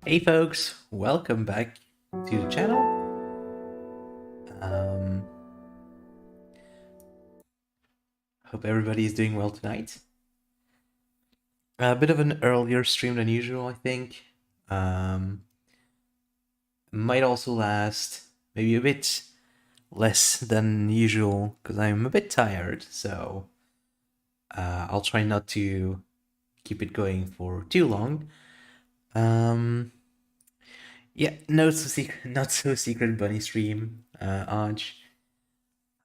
Hey folks, welcome back to the channel. Hope everybody is doing well tonight. A bit of an earlier stream than usual, I think. Might also last maybe a bit less than usual because I'm a bit tired, so I'll try not to keep it going for too long. Yeah, not so secret bunny stream, Aj.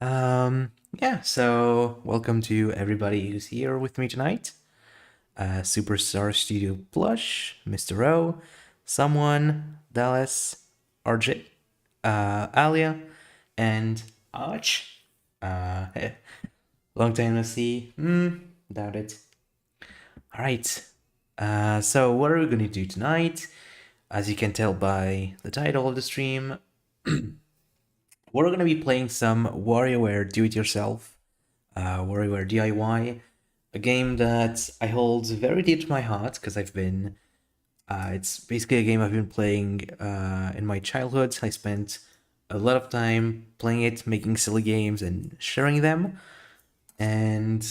Yeah, so welcome to everybody who's here with me tonight. Superstar Studio Plush, Mr. O, Someone, Dallas, RJ, Alia, and Aj. Long time no see. Doubt it. Alright, so what are we gonna do tonight? As you can tell by the title of the stream, we're going to be playing some WarioWare Do-It-Yourself, WarioWare D.I.Y, a game that I hold very dear to my heart because I've been, it's basically a game I've been playing in my childhood. I spent a lot of time playing it, making silly games and sharing them. And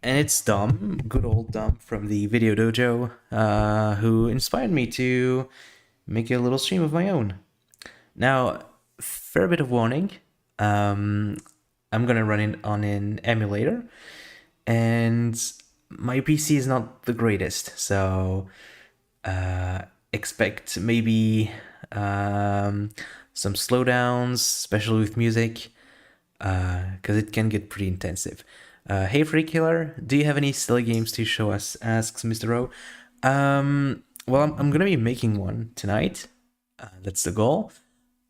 it's Dom, good old Dom from the Video Dojo, who inspired me to make a little stream of my own. Now, fair bit of warning, I'm gonna run it on an emulator, and my PC is not the greatest, so expect maybe some slowdowns, especially with music, because it can get pretty intensive. Hey Free Killer, do you have any silly games to show us? Asks Mr. O. Well, I'm gonna be making one tonight. That's the goal.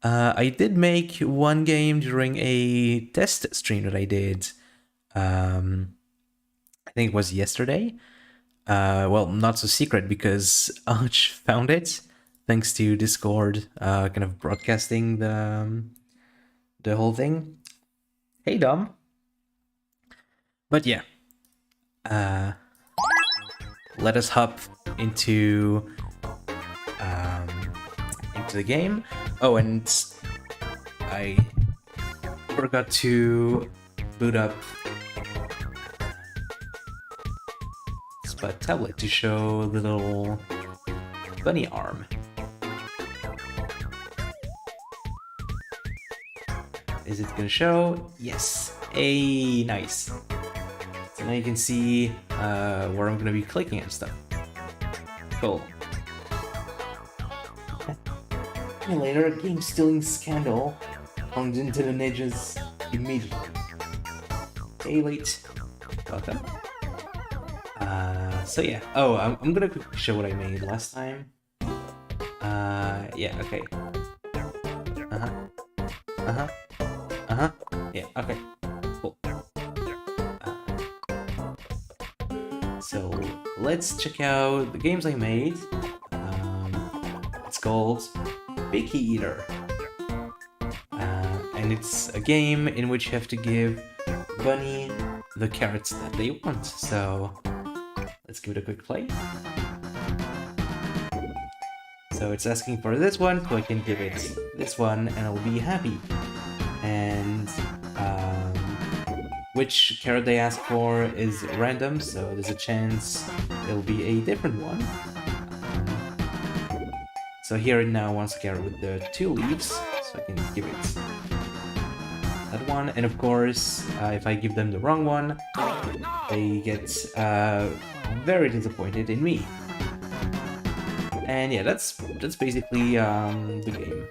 I did make one game during a test stream that I did. I think it was yesterday. Well, not so secret because Arch found it thanks to Discord, kind of broadcasting the whole thing. Hey, Dom. But yeah, let us hop into the game. Oh, and I forgot to boot up Spot tablet to show the little bunny arm. Is it gonna show? Yes. Hey, nice. So now you can see where I'm gonna be clicking and stuff. Cool. Later, a game stealing scandal comes into the ninjas immediately. Hey, late. Welcome. So yeah. Oh, I'm gonna quickly show what I made last time. Yeah, okay. Yeah, okay. Cool. So let's check out the games I made. It's called Picky Eater. And it's a game in which you have to give Bunny the carrots that they want. So let's give it a quick play. So it's asking for this one, so I can give it this one and I'll be happy. And which carrot they ask for is random, so there's a chance it'll be a different one. So here it now wants a carrot with the 2 leaves, so I can give it that one. And of course, if I give them the wrong one, they get very disappointed in me. And yeah, that's basically the game.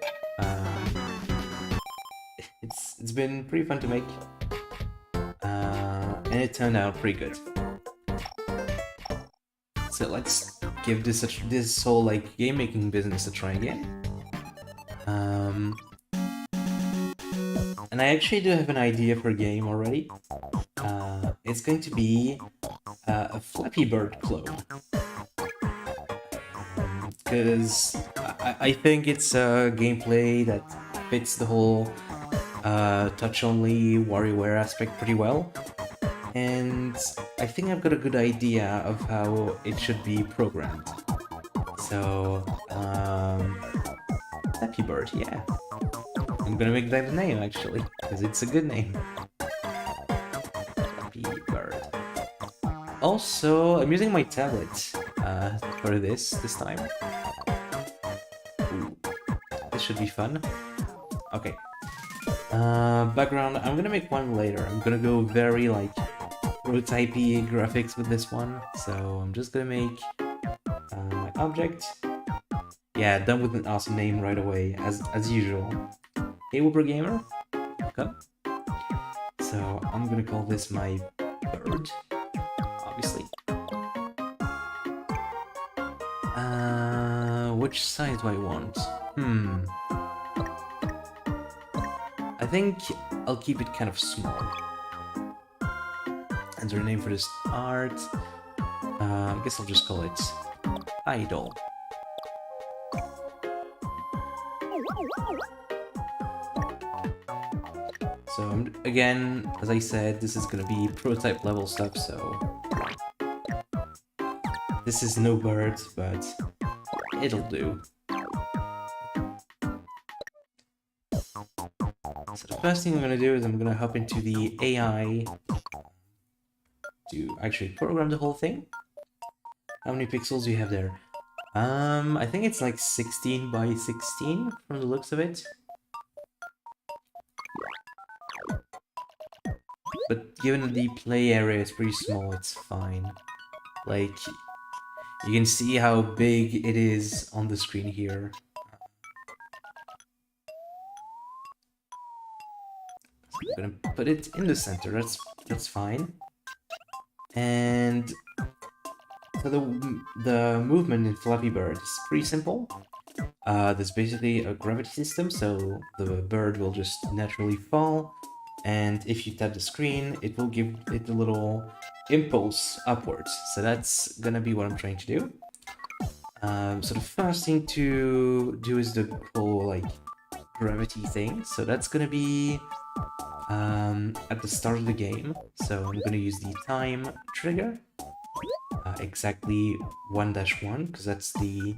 It's been pretty fun to make, and it turned out pretty good. So let's give this whole like game making business a try again. And I actually do have an idea for a game already. It's going to be a Flappy Bird clone. Because I think it's a gameplay that fits the whole touch-only WarioWare aspect pretty well. And I think I've got a good idea of how it should be programmed. So, Flappy Bird, yeah. I'm gonna make that a name, actually, because it's a good name. Flappy Bird. Also, I'm using my tablet for this time. Ooh, this should be fun. Okay. Background, I'm gonna make one later. I'm gonna go very, like, prototypey graphics with this one. So I'm just gonna make my object. Yeah, done with an awesome name right away, as usual. Hey, Whooper Gamer. Welcome. So I'm gonna call this my bird, obviously. Which size do I want? I think I'll keep it kind of small. Enter a name for this art. I guess I'll just call it Idol. So again, as I said, this is gonna be prototype level stuff, so this is no birds, but it'll do. So the first thing I'm gonna do is I'm gonna hop into the AI to actually program the whole thing. How many pixels do you have there? I think it's like 16 by 16 from the looks of it. But given that the play area is pretty small, it's fine. Like, you can see how big it is on the screen here. So I'm gonna put it in the center, that's fine. And so the movement in Flappy Bird is pretty simple. There's basically a gravity system, so the bird will just naturally fall. And if you tap the screen, it will give it a little impulse upwards. So that's gonna be what I'm trying to do. So the first thing to do is the whole like gravity thing. So that's gonna be at the start of the game. So I'm gonna use the time trigger. Exactly 1-1, because that's the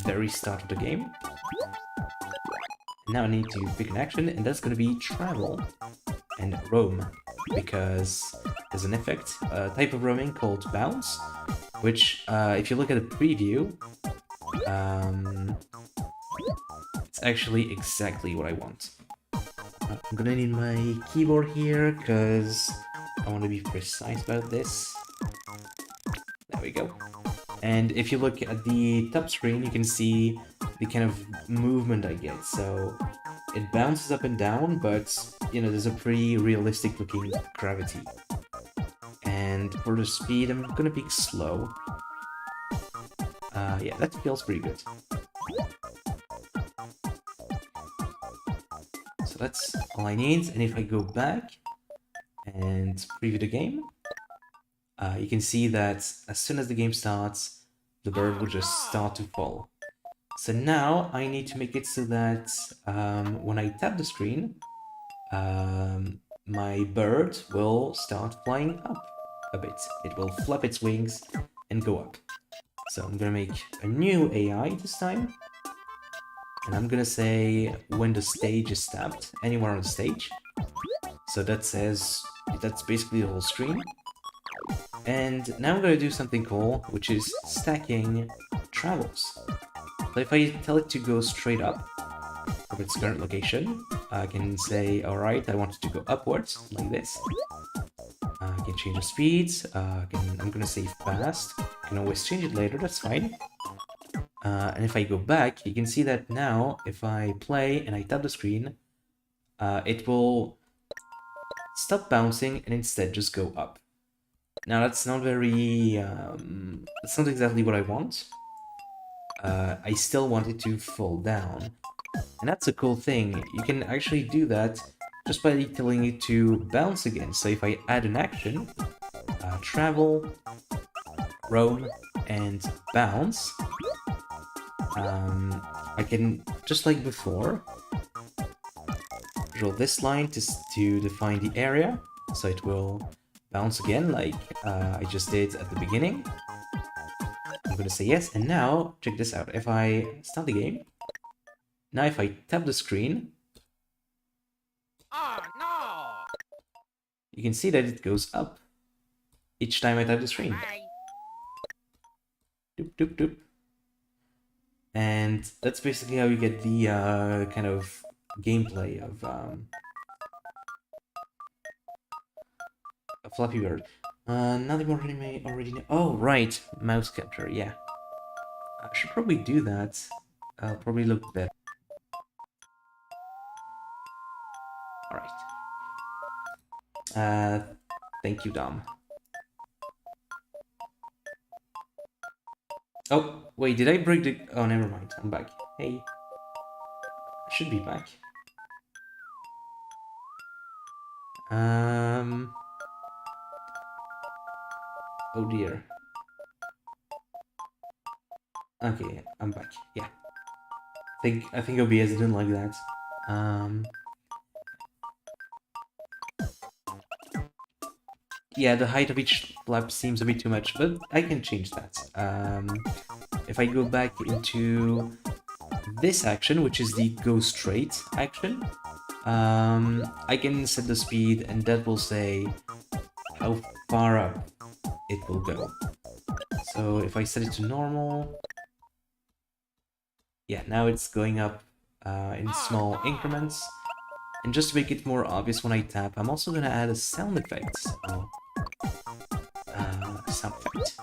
very start of the game. Now I need to pick an action, and that's gonna be travel and roam, because there's an effect, a type of roaming called bounce, which if you look at the preview, it's actually exactly what I want. I'm gonna need my keyboard here, because I want to be precise about this. There we go. And if you look at the top screen, you can see the kind of movement I get. So it bounces up and down, but you know, there's a pretty realistic looking gravity. And for the speed, I'm gonna pick slow. Yeah, that feels pretty good. So that's all I need. And if I go back and preview the game, you can see that as soon as the game starts, the bird will just start to fall. So now I need to make it so that when I tap the screen, my bird will start flying up a bit. It will flap its wings and go up. So I'm gonna make a new AI this time. And I'm gonna say when the stage is tapped, anywhere on the stage. So that says, that's basically the whole screen. And now I'm gonna do something cool, which is stacking travels. So if I tell it to go straight up from its current location, I can say, alright, I want it to go upwards, like this. I can change the speeds, I'm gonna say fast. I can always change it later, that's fine. And if I go back, you can see that now, if I play and I tap the screen, it will stop bouncing and instead just go up. Now that's not very, that's not exactly what I want. I still want it to fall down. And that's a cool thing. You can actually do that just by telling it to bounce again. So if I add an action, travel, roam, and bounce, I can, just like before, draw this line to define the area. So it will bounce again like I just did at the beginning. I'm gonna say yes, and now, check this out. If I start the game, now if I tap the screen, you can see that it goes up each time I tap the screen. Doop, doop, doop. And that's basically how you get the kind of gameplay of a Flappy Bird. Nothing already know. Oh, right, mouse capture, yeah. I should probably do that. I'll probably look better. Alright. Thank you, Dom. Oh, wait, did I break the... Oh, never mind, I'm back. Hey. I should be back. Oh dear. Okay, I'm back. Yeah. I think OBS didn't like that. Yeah, the height of each flap seems a bit too much, but I can change that. If I go back into this action, which is the go straight action, I can set the speed and that will say how far up it will go. So if I set it to normal, yeah, now it's going up in small increments. And just to make it more obvious when I tap, I'm also gonna add a sound effect. So, sound effect.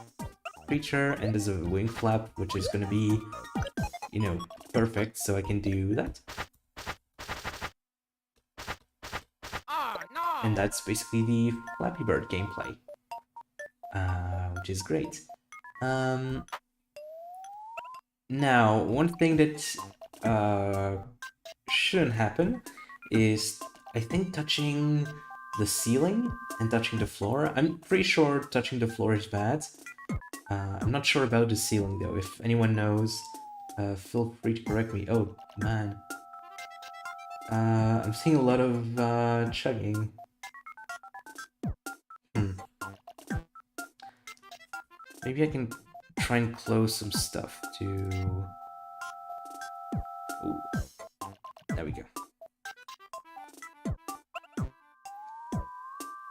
Creature, and there's a wing flap, which is gonna be, you know, perfect, so I can do that. And that's basically the Flappy Bird gameplay, which is great. Now, one thing that shouldn't happen is, I think, touching the ceiling and touching the floor. I'm pretty sure touching the floor is bad. I'm not sure about the ceiling though. If anyone knows, feel free to correct me. Oh, man. I'm seeing a lot of chugging. Maybe I can try and close some stuff to... Ooh. There we go.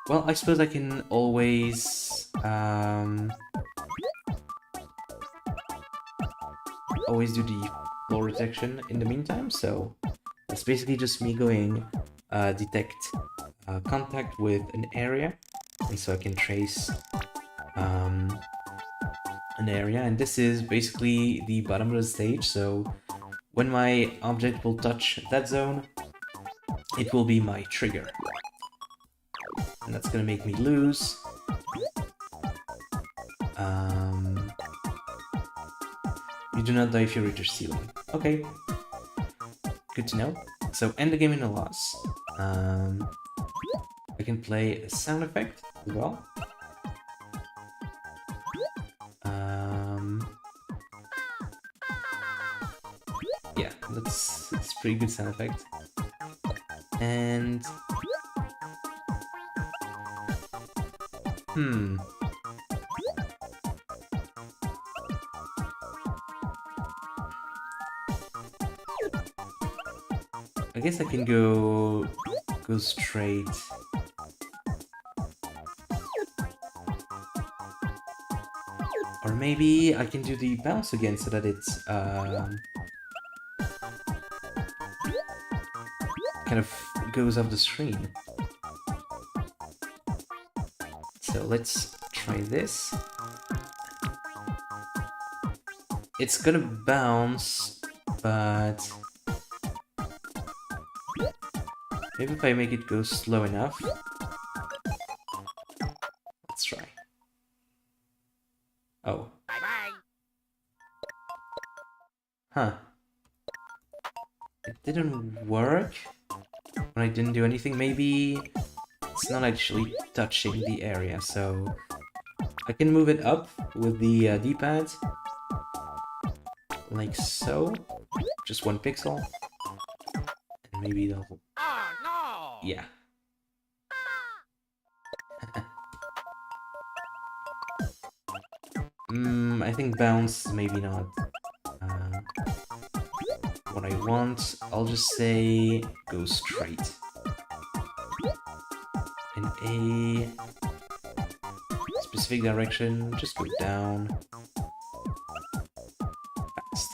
Well, I suppose I can always... always do the floor detection in the meantime, so it's basically just me going detect contact with an area, and so I can trace an area, and this is basically the bottom of the stage, so when my object will touch that zone, it will be my trigger. And that's gonna make me lose. You do not die if you reach your ceiling. Okay. Good to know. So end the game in a loss. I can play a sound effect as well. pretty good sound effect. And... I guess I can go straight. Or maybe I can do the bounce again so that it's kind of goes off the screen. So let's try this. It's gonna bounce, but maybe if I make it go slow enough. Let's try. Oh. Huh. It didn't work when I didn't do anything. Maybe it's not actually touching the area, so I can move it up with the D-pad. Like so. Just 1 pixel. And maybe the whole... Oh, no! Yeah. I think bounce, maybe not what I want. I'll just say go straight. In a specific direction, just go down. Fast.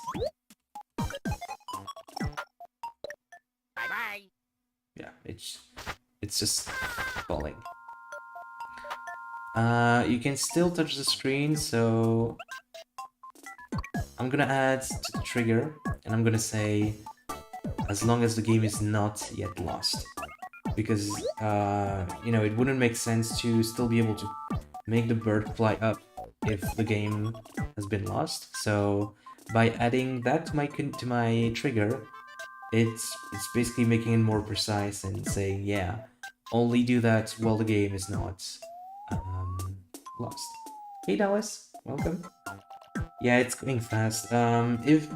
Bye-bye. Yeah, it's just falling. You can still touch the screen, so I'm gonna add to the trigger, and I'm gonna say as long as the game is not yet lost. Because, you know, it wouldn't make sense to still be able to make the bird fly up if the game has been lost. So by adding that to my trigger, it's basically making it more precise and saying, yeah, only do that while the game is not lost. Hey Dallas, welcome. Yeah, it's going fast. If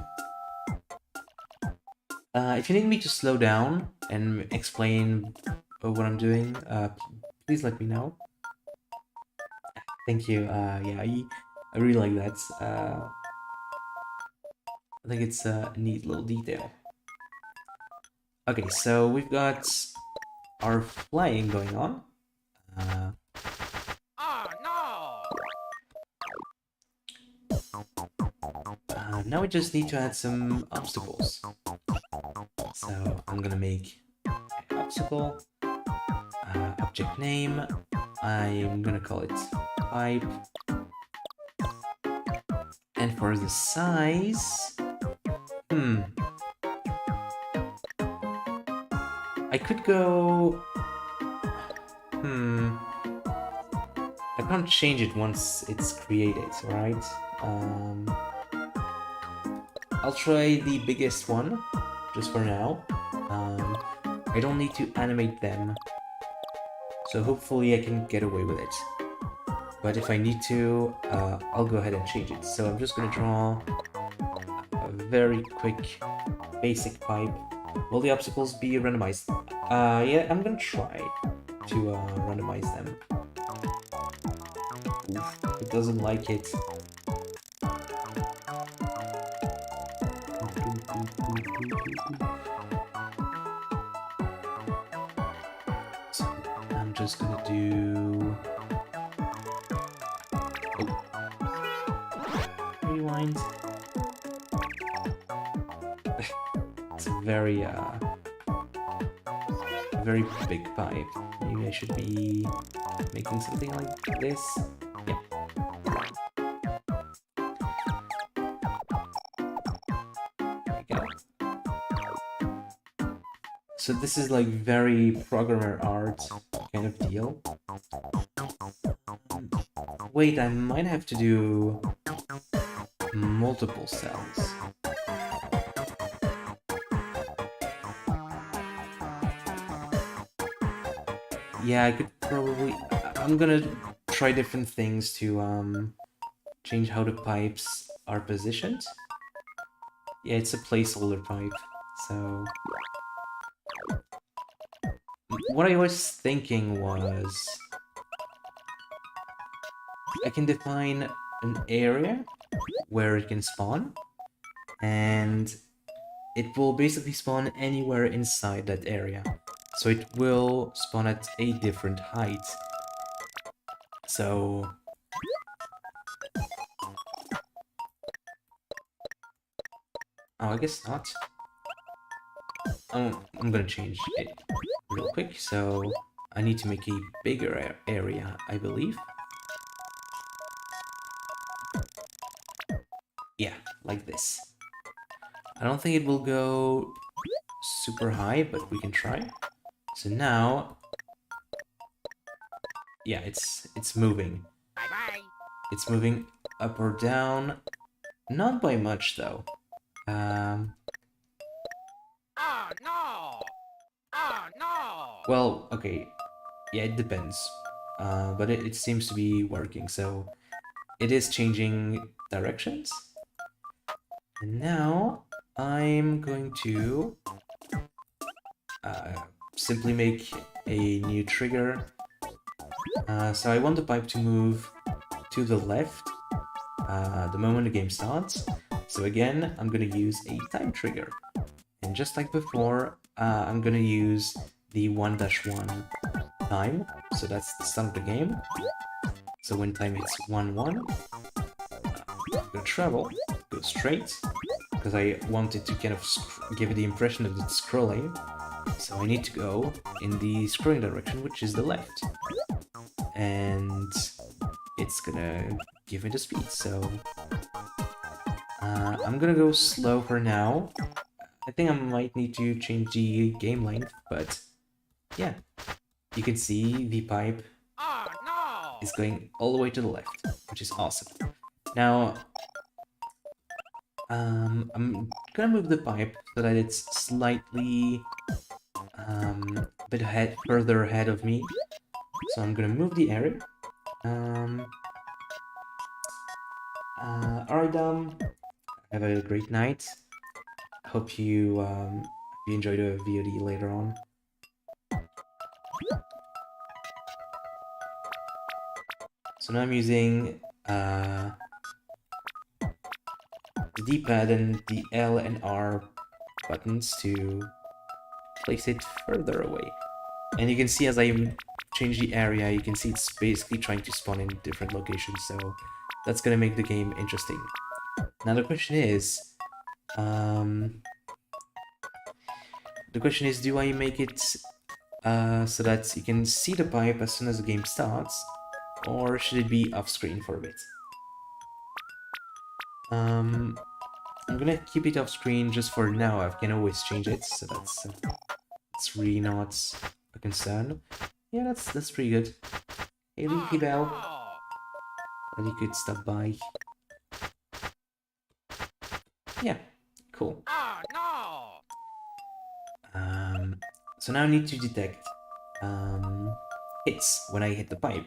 you need me to slow down and explain what I'm doing, please let me know. Thank you. Yeah, I really like that. I think it's a neat little detail. Okay, so we've got our flying going on. Oh no! Now we just need to add some obstacles. So I'm gonna make an obstacle, object name. I'm gonna call it pipe. And for the size, I could go. I can't change it once it's created, right? I'll try the biggest one, just for now. I don't need to animate them, so hopefully I can get away with it. But if I need to, I'll go ahead and change it. So I'm just gonna draw a very quick, basic pipe. Will the obstacles be randomized? Yeah, I'm gonna try to randomize them. Oof, it doesn't like it. So I'm just gonna do... Oh. Rewind. It's a very big pipe. Maybe I should be making something like this. Yeah. There we go. So this is like very programmer art kind of deal. Wait, I might have to do multiple cells. Yeah, I could probably... I'm gonna try different things to change how the pipes are positioned. Yeah, it's a placeholder pipe. So what I was thinking was I can define an area where it can spawn, and it will basically spawn anywhere inside that area. So it will spawn at a different height. So oh, I guess not. I'm gonna change it real quick. So I need to make a bigger area, I believe. Yeah, like this. I don't think it will go super high, but we can try. So now, yeah, it's moving. Bye-bye. It's moving up or down, not by much though. Oh no! Oh no! Well, okay, yeah, it depends. But it seems to be working, so it is changing directions. And now I'm going to simply make a new trigger. So I want the pipe to move to the left the moment the game starts. So again, I'm going to use a time trigger. And just like before, I'm going to use the 1-1 time. So that's the start of the game. So when time hits 1-1, I'm going to travel, go straight, because I wanted to kind of give it the impression that it's scrolling. So I need to go in the scrolling direction, which is the left. And it's gonna give me the speed, so I'm gonna go slow for now. I think I might need to change the game length, but yeah, you can see the pipe Oh no! is going all the way to the left, which is awesome. Now, I'm gonna move the pipe so that it's slightly a bit further ahead of me. So I'm gonna move the area. Alright, have a great night. Hope you enjoy the VOD later on. So now I'm using the D-pad and the L and R buttons to place it further away. And you can see as I change the area, you can see it's basically trying to spawn in different locations, so that's gonna make the game interesting. Now the question is, do I make it so that you can see the pipe as soon as the game starts, or should it be off screen for a bit? I'm gonna keep it off screen just for now. I can always change it, so that's really not a concern. Yeah, that's pretty good. Hey, Leaky Bell, that you could stop by. Yeah, cool. Oh no! So now I need to detect hits when I hit the pipe.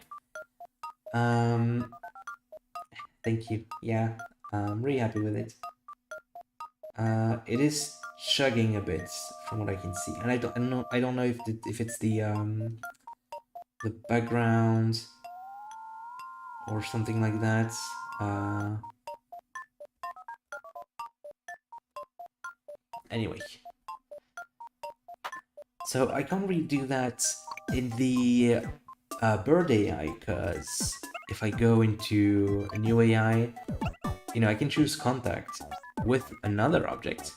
Thank you. Yeah, I'm really happy with it. It is chugging a bit from what I can see, and I don't know if it's the background or something like that. Anyway, so I can't really do that in the bird AI, because if I go into a new AI, you know, I can choose contact with another object,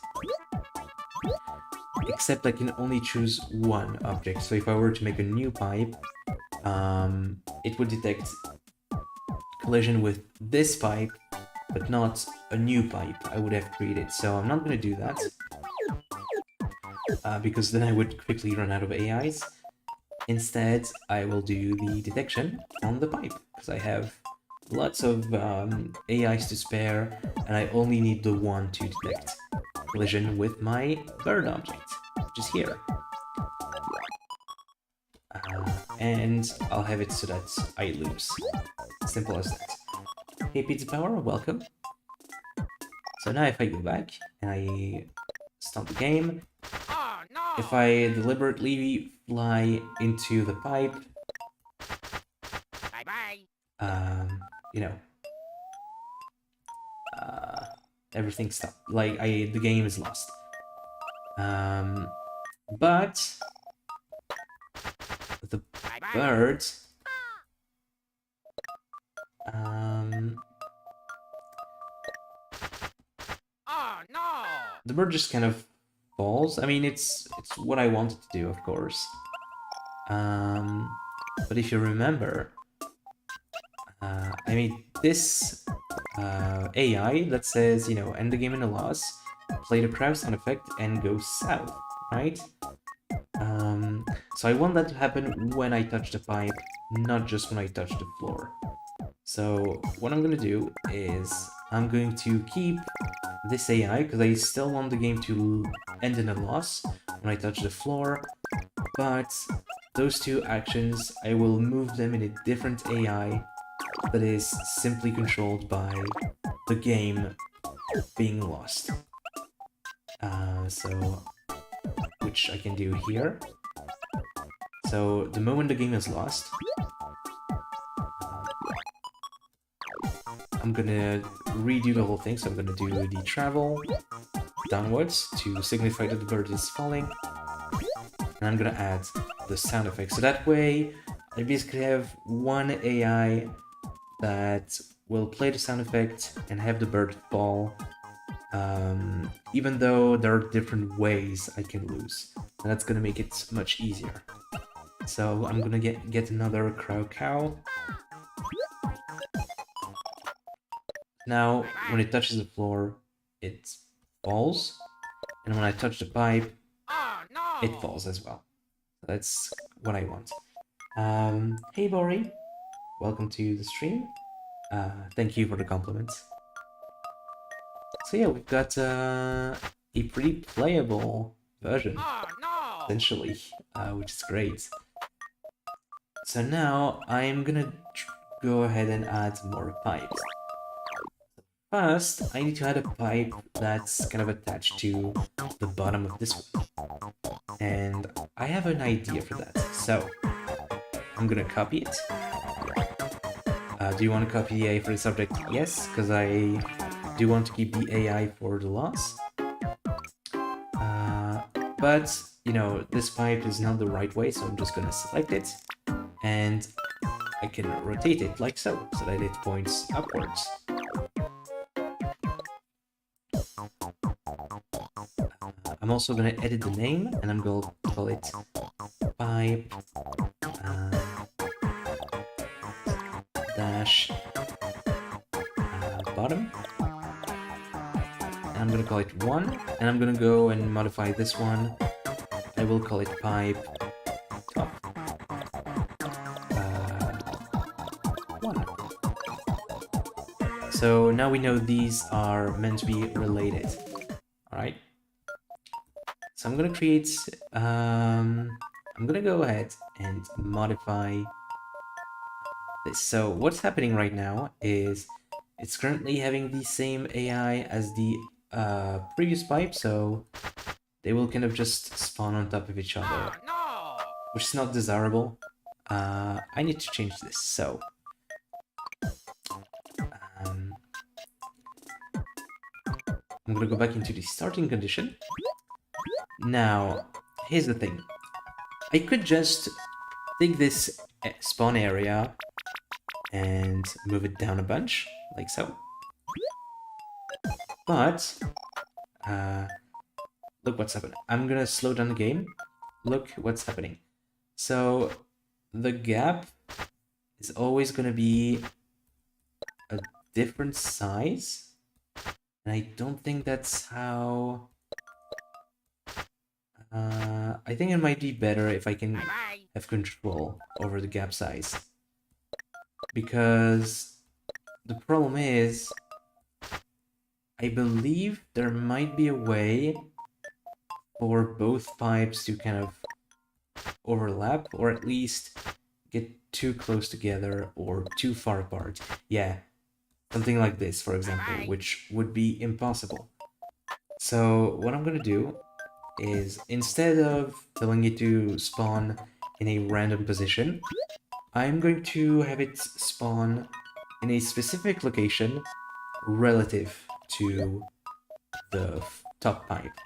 except I can only choose one object. So if I were to make a new pipe, it would detect collision with this pipe, but not a new pipe I would have created. So I'm not going to do that, because then I would quickly run out of AIs. Instead, I will do the detection on the pipe, because I have lots of AIs to spare, and I only need the one to detect collision with my bird object, which is here. And I'll have it so that I lose. Simple as that. Hey Pizza Power, welcome. So now if I go back and I stop the game. Oh no! If I deliberately fly into the pipe, Bye-bye. you know, everything stopped. Like, the game is lost. But the Bye-bye. bird, um, Oh no! the bird just kind of falls. I mean, it's what I wanted to do, of course. But if you remember, I made this AI that says, you know, end the game in a loss, play the crowd sound effect, and go south, right? So I want that to happen when I touch the pipe, not just when I touch the floor. So what I'm gonna do is I'm going to keep this AI because I still want the game to end in a loss when I touch the floor, but those two actions, I will move them in a different AI that is simply controlled by the game being lost. So, which I can do here. So the moment the game is lost, I'm gonna redo the whole thing. So I'm gonna do the travel downwards to signify that the bird is falling. And I'm gonna add the sound effect. So that way, I basically have one AI that will play the sound effect and have the bird fall, even though there are different ways I can lose. And that's gonna make it much easier. So I'm gonna get another crow cow. Now, when it touches the floor, it falls. And when I touch the pipe, Oh no! it falls as well. That's what I want. Hey Bori, welcome to the stream. Thank you for the compliments. So yeah, we've got a pretty playable version, Oh no! essentially, which is great. So now I'm gonna go ahead and add more pipes. First, I need to add a pipe that's kind of attached to the bottom of this one. And I have an idea for that. So, I'm gonna copy it. Do you want to copy the AI for the subject? Yes, because I do want to keep the AI for the loss. But, you know, this pipe is not the right way, so I'm just gonna select it. And I can rotate it like so that it points upwards. I'm also going to edit the name, and I'm going to call it pipe dash bottom. And I'm going to call it 1, and I'm going to go and modify this one. I will call it pipe top 1. So now we know these are meant to be related. Alright. So I'm gonna create, I'm gonna go ahead and modify this. So what's happening right now is it's currently having the same AI as the previous pipe, so they will kind of just spawn on top of each other, Oh no! which is not desirable. I need to change this, so I'm gonna go back into the starting condition. Now, here's the thing. I could just take this spawn area and move it down a bunch, like so. But, look what's happening. I'm gonna slow down the game. Look what's happening. So, the gap is always gonna be a different size. And I don't think that's how... I think it might be better if I can have control over the gap size. Because the problem is, I believe there might be a way for both pipes to kind of overlap, or at least get too close together or too far apart. Yeah, something like this, for example, which would be impossible. So what I'm gonna do is, instead of telling it to spawn in a random position, I'm going to have it spawn in a specific location relative to the top pipe.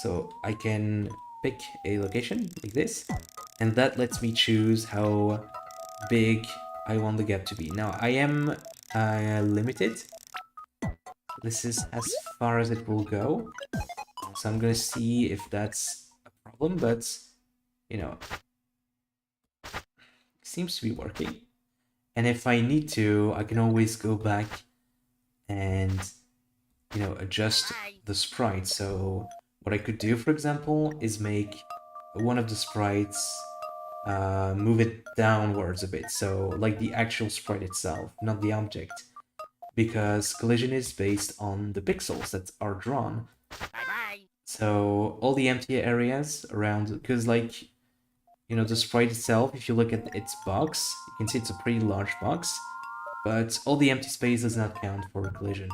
So I can pick a location like this, and that lets me choose how big I want the gap to be. Now I am limited. This is as far as it will go. So I'm gonna see if that's a problem, but you know, it seems to be working. And if I need to, I can always go back and adjust the sprite. So what I could do, for example, is make one of the sprites move it downwards a bit. So like the actual sprite itself, not the object. Because collision is based on the pixels that are drawn. Bye-bye. So all the empty areas around, because like, the sprite itself, if you look at its box, you can see it's a pretty large box, but all the empty space does not count for collision.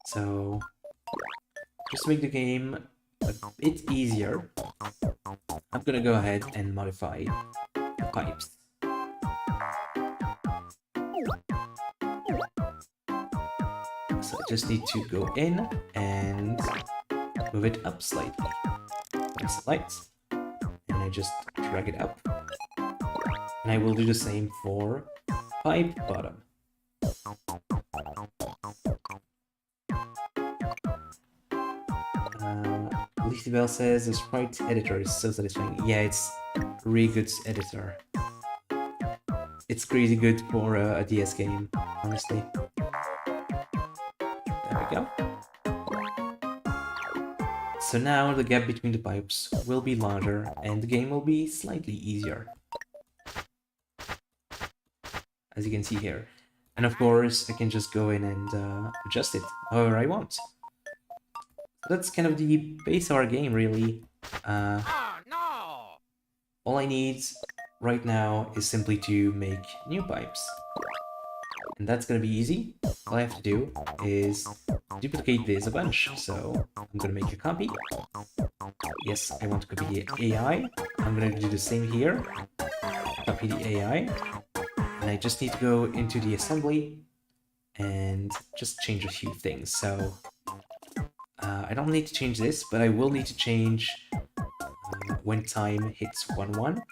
So just to make the game a bit easier, I'm gonna go ahead and modify the pipes. So I just need to go in and move it up slightly. Press the lights, and I just drag it up. And I will do the same for pipe bottom. Leafy Bell says the sprite editor is so satisfying. Yeah, it's a really good editor. It's crazy good for a DS game, honestly. There we go. So now the gap between the pipes will be larger and the game will be slightly easier, as you can see here. And of course, I can just go in and adjust it however I want. That's kind of the base of our game, really. Oh no! All I need right now is simply to make new pipes. And that's gonna be easy. All I have to do is duplicate this a bunch. So I'm gonna make a copy. Yes, I want to copy the AI. I'm gonna do the same here. Copy the AI. And I just need to go into the assembly and just change a few things. So I don't need to change this, but I will need to change when time hits 1-1.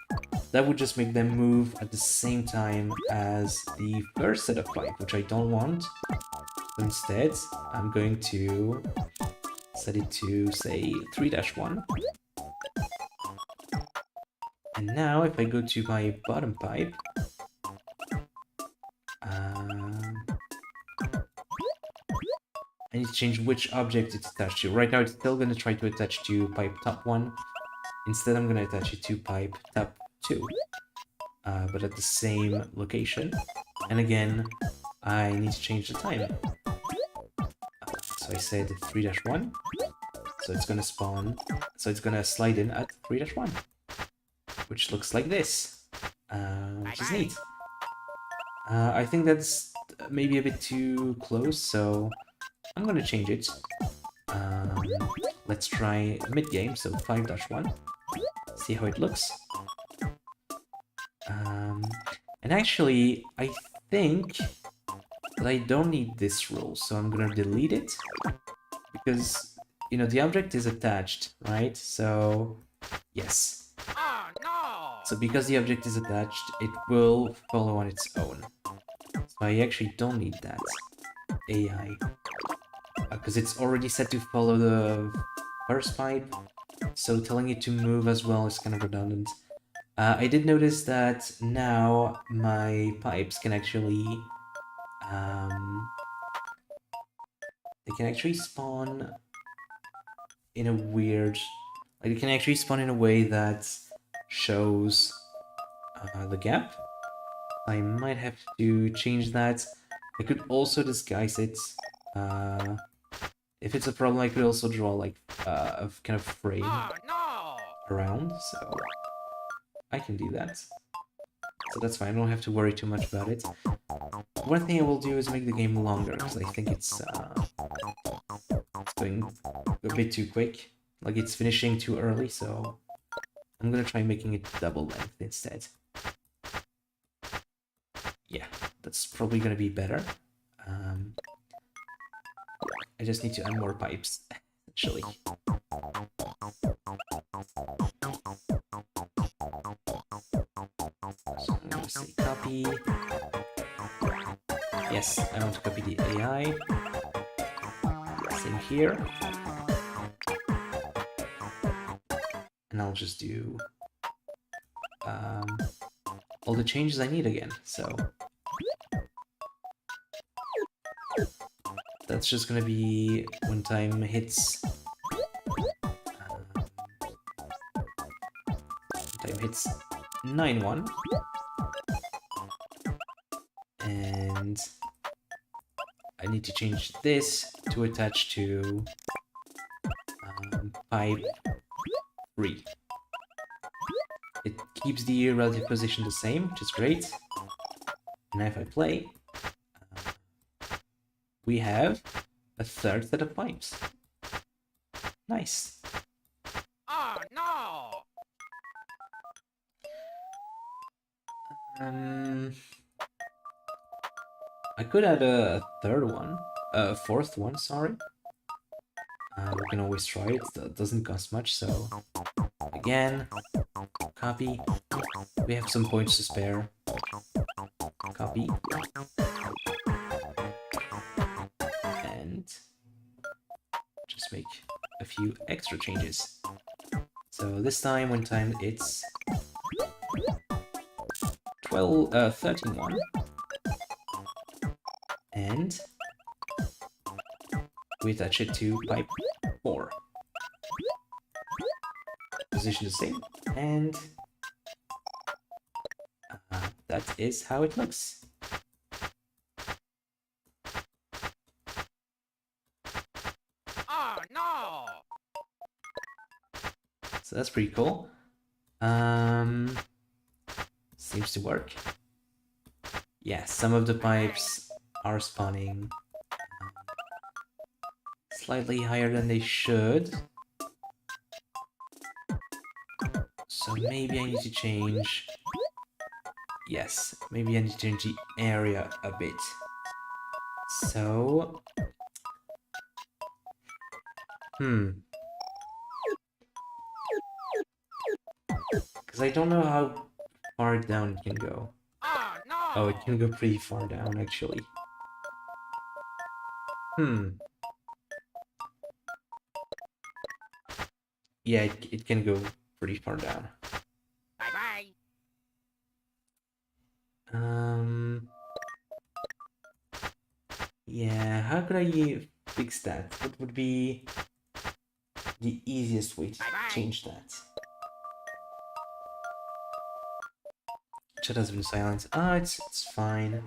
That would just make them move at the same time as the first set of pipe, which I don't want. Instead, I'm going to set it to, say, 3-1. And now, if I go to my bottom pipe, I need to change which object it's attached to. Right now, it's still going to try to attach to pipe top 1. Instead, I'm going to attach it to pipe top 2. But at the same location. And again, I need to change the time. So I said 3-1. So it's gonna spawn. So it's gonna slide in at 3-1. Which looks like this. Which is neat. I think that's maybe a bit too close, so I'm gonna change it. Let's try mid-game, so 5-1. See how it looks. And actually, I think that I don't need this rule, so I'm gonna delete it. Because, the object is attached, right? So, yes. Oh no! So because the object is attached, it will follow on its own. So I actually don't need that AI. Because it's already set to follow the first pipe, so telling it to move as well is kind of redundant. I did notice that now my pipes can actually they can actually spawn in a weird, like they can actually spawn in a way that shows the gap. I might have to change that. I could also disguise it. If it's a problem, I could also draw like a kind of frame Oh no! around, so I can do that. So that's fine, I don't have to worry too much about it. One thing I will do is make the game longer, because I think it's going a bit too quick. Like, it's finishing too early, so I'm gonna try making it double length instead. Yeah, that's probably gonna be better. I just need to add more pipes, actually. So I'm gonna say copy. Yes, I want to copy the AI. Same here. And I'll just do all the changes I need again. So that's just gonna be when time hits 9-1. And I need to change this to attach to pipe 3. It keeps the relative position the same, which is great. And if I play, we have a third set of pipes. Nice. Oh no! I could add a fourth one, sorry. We can always try it, that doesn't cost much, so again, copy. We have some points to spare. Copy. And just make a few extra changes. So this time, when time it's 13-1. And we attach it to pipe 4. Position the same, and that is how it looks. Oh no! So that's pretty cool. Seems to work. Yeah, some of the pipes are spawning slightly higher than they should. So maybe I need to change... Yes, maybe I need to change the area a bit. So... Because I don't know how far down it can go. Oh no! Oh, it can go pretty far down, actually. Yeah, it can go pretty far down. Bye-bye! Yeah, how could I fix that? What would be the easiest way to change that? Chat has been silent. Ah, it's fine.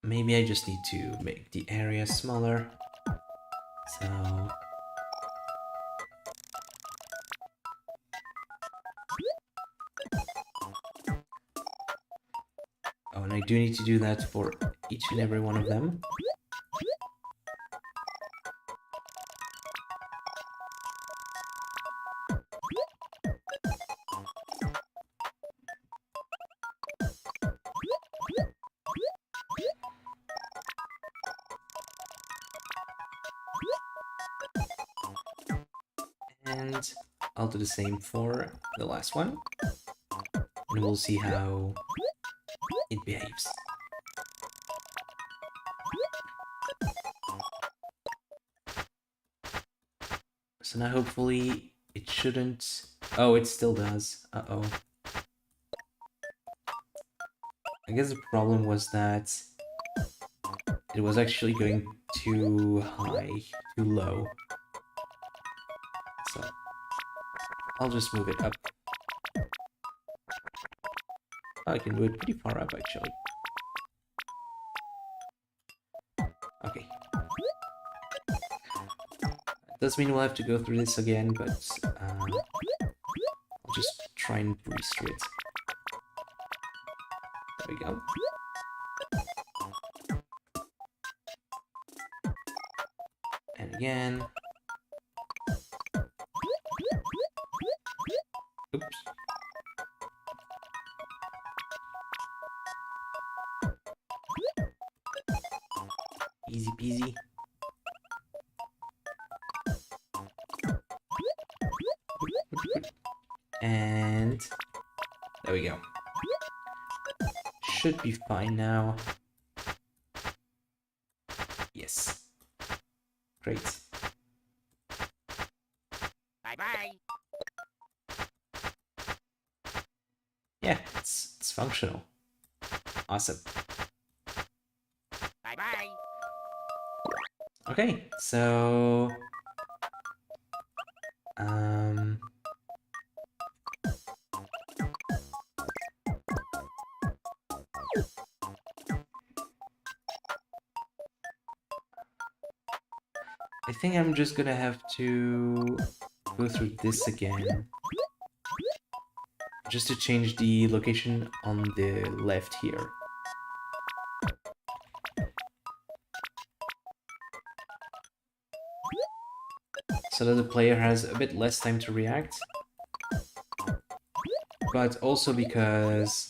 Maybe I just need to make the area smaller. So... Oh, and I do need to do that for each and every one of them. And I'll do the same for the last one. And we'll see how it behaves. So now hopefully it shouldn't... Oh, it still does. Uh-oh. I guess the problem was that it was actually going too high, too low. So I'll just move it up. Oh, I can move it pretty far up, actually. Okay. Does mean we'll have to go through this again, but I'll just try and breeze through it. There we go. And again. Oops. Easy peasy. And there we go. Should be fine now. Yes. Great. Bye-bye. Yeah, it's functional. Awesome. Bye-bye. Okay, so I think I'm just gonna have to go through this again. Just to change the location on the left here. So that the player has a bit less time to react. But also because...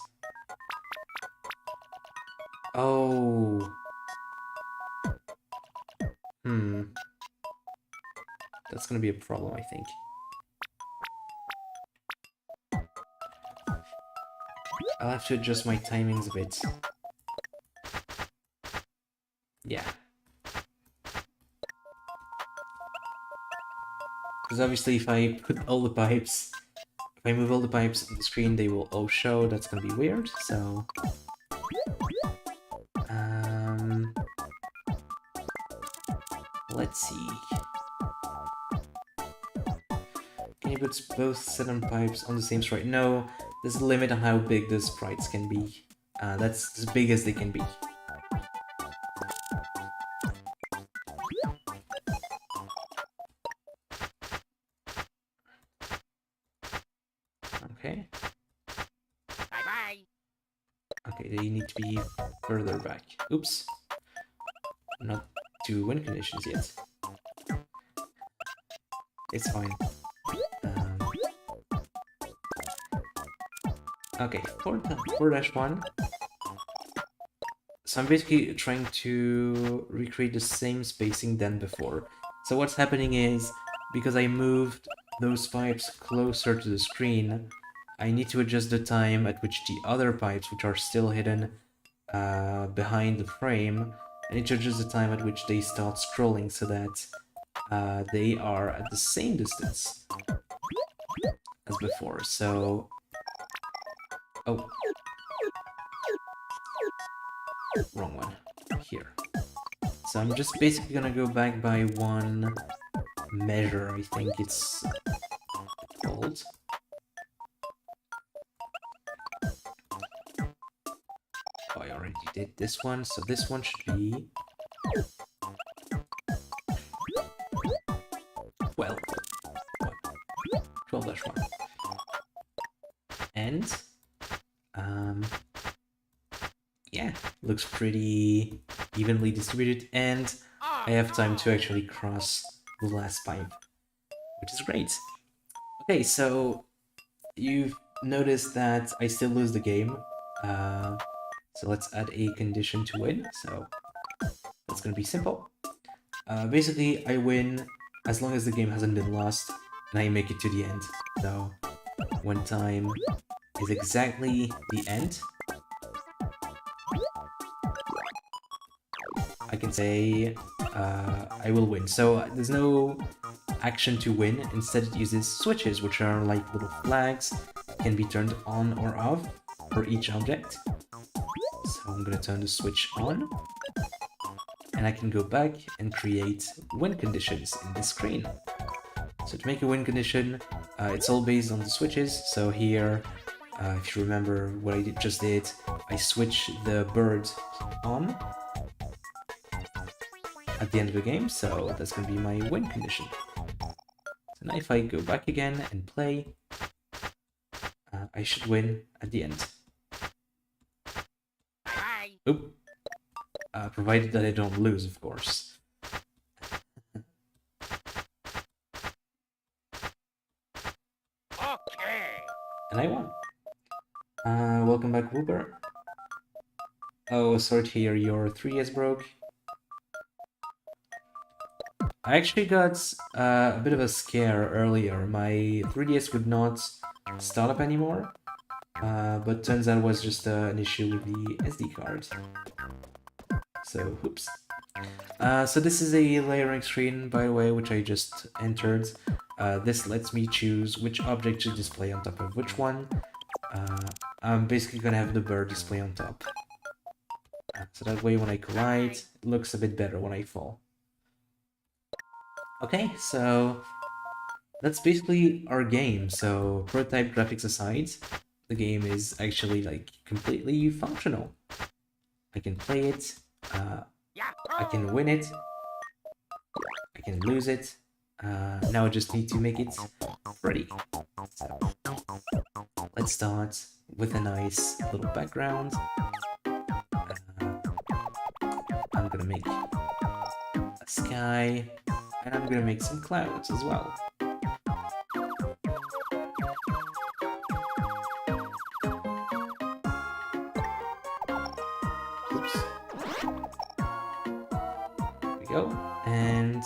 Oh... That's gonna be a problem, I think. I'll have to adjust my timings a bit. Yeah. Because obviously if I put all the pipes... If I move all the pipes on the screen, they will all show. That's gonna be weird, so... Let's see. Can you put both set on pipes on the same sprite? No, there's a limit on how big the sprites can be. That's as big as they can be. Okay. Bye-bye. Okay, they need to be further back. Oops. Not to win conditions yet. It's fine. Okay, 4-1. So I'm basically trying to recreate the same spacing than before. So what's happening is, because I moved those pipes closer to the screen, I need to adjust the time at which the other pipes, which are still hidden behind the frame, I need to adjust the time at which they start scrolling so that they are at the same distance as before. So... Oh. Wrong one. Here. So I'm just basically gonna go back by one measure, I think it's called. Oh, I already did this one, so this one should be 12. 12-1. And yeah, looks pretty evenly distributed, and I have time to actually cross the last pipe, which is great. Okay, so you've noticed that I still lose the game. So let's add a condition to win. So that's gonna be simple. Basically, I win as long as the game hasn't been lost and I make it to the end. So when time is exactly the end, I can say I will win. So there's no action to win. Instead, it uses switches, which are like little flags, can be turned on or off for each object. So I'm gonna turn the switch on, and I can go back and create win conditions in this screen. So to make a win condition, it's all based on the switches. So here, if you remember what I just did, I switch the bird on at the end of the game, so that's going to be my win condition. So now if I go back again and play, I should win at the end. Bye. Oop. Provided that I don't lose, of course. Okay. And I won. Welcome back, Wooper. Oh, sorry to hear your 3DS broke. I actually got a bit of a scare earlier. My 3DS would not start up anymore, but turns out it was just an issue with the SD card. So, oops. So this is a layering screen, by the way, which I just entered. This lets me choose which object to display on top of which one. I'm basically gonna have the bird display on top. So that way when I collide, it looks a bit better when I fall. Okay, so that's basically our game. So prototype graphics aside, the game is actually like completely functional. I can play it, I can win it, I can lose it. Now I just need to make it pretty. So let's start with a nice little background. I'm gonna make a sky, and I'm gonna make some clouds as well. Oops. There we go. And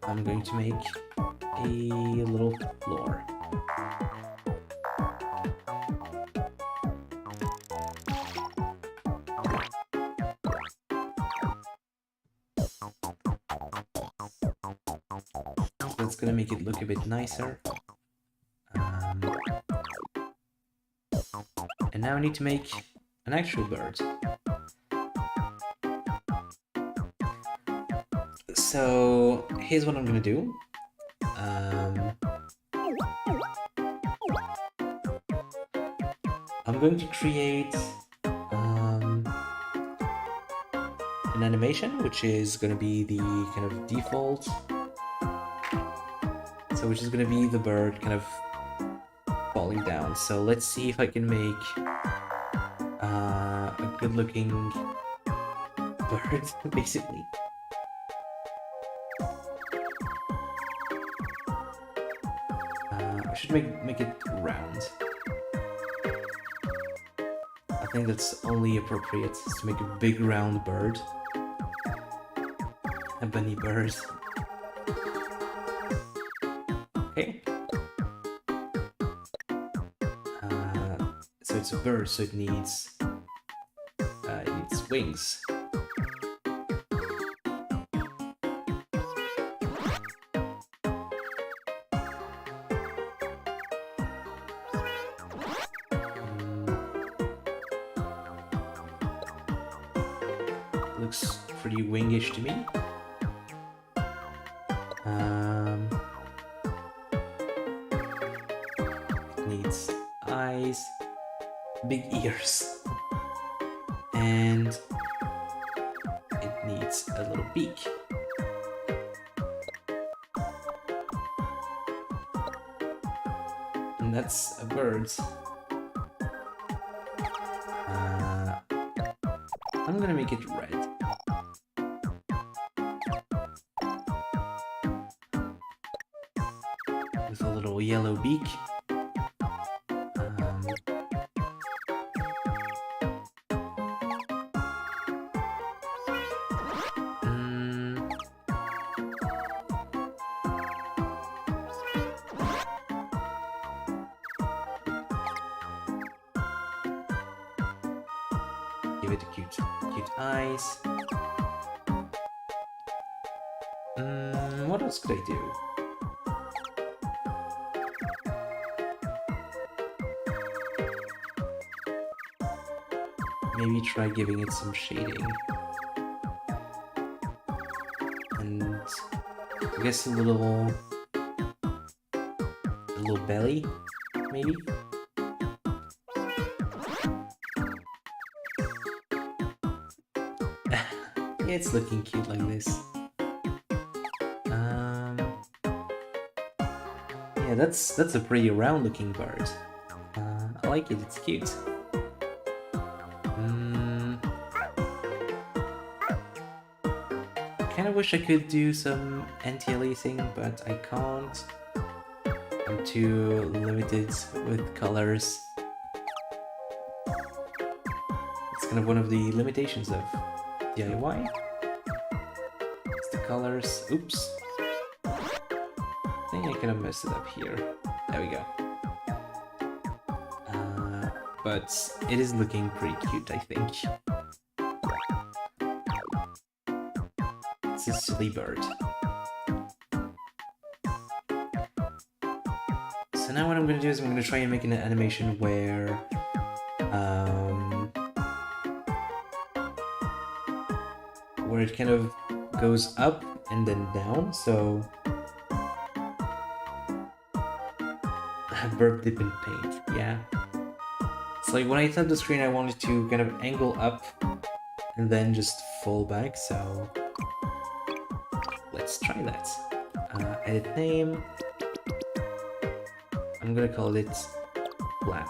I'm going to make a little floor. That's gonna make it look a bit nicer. And now I need to make an actual bird. So here's what I'm gonna do. I'm going to create an animation, which is gonna be the kind of default. So which is gonna be the bird kind of falling down. So let's see if I can make a good-looking bird, basically. I should make it round. I think that's only appropriate to make a big round bird. A bunny bird. Okay. So it's a bird, so it needs wings. Looks pretty wingish to me. It needs eyes, big ears, and it needs a little beak. And that's a bird. I'm gonna make it red. With a little yellow beak. Give it a cute eyes. What else could I do? Maybe try giving it some shading. And I guess a little belly, maybe? Yeah, it's looking cute like this. Yeah, that's a pretty round looking bird. I like it, it's cute. Kinda wish I could do some anti-aliasing, but I can't. I'm too limited with colors. It's kind of one of the limitations of DIY. It's the colors. Oops. I think I kind of messed it up here. There we go. But it is looking pretty cute, I think. It's a silly bird. So now what I'm gonna do is I'm gonna try and make an animation where it kind of goes up and then down, so bird dip in paint, yeah. It's like when I tapped the screen I wanted to kind of angle up and then just fall back, so let's try that. Edit name. I'm gonna call it Flap.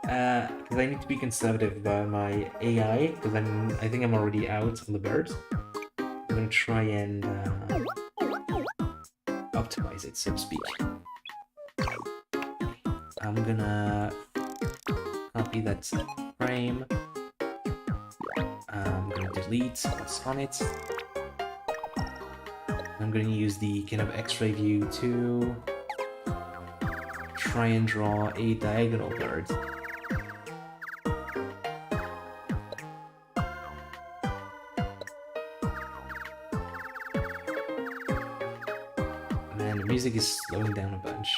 Because I need to be conservative about my AI, because I think I'm already out on the bird. I'm gonna try and optimize it, so to speak. I'm gonna copy that frame. I'm gonna delete what's on it. I'm gonna use the kind of X-ray view to try and draw a diagonal bird. Man, the music is slowing down a bunch.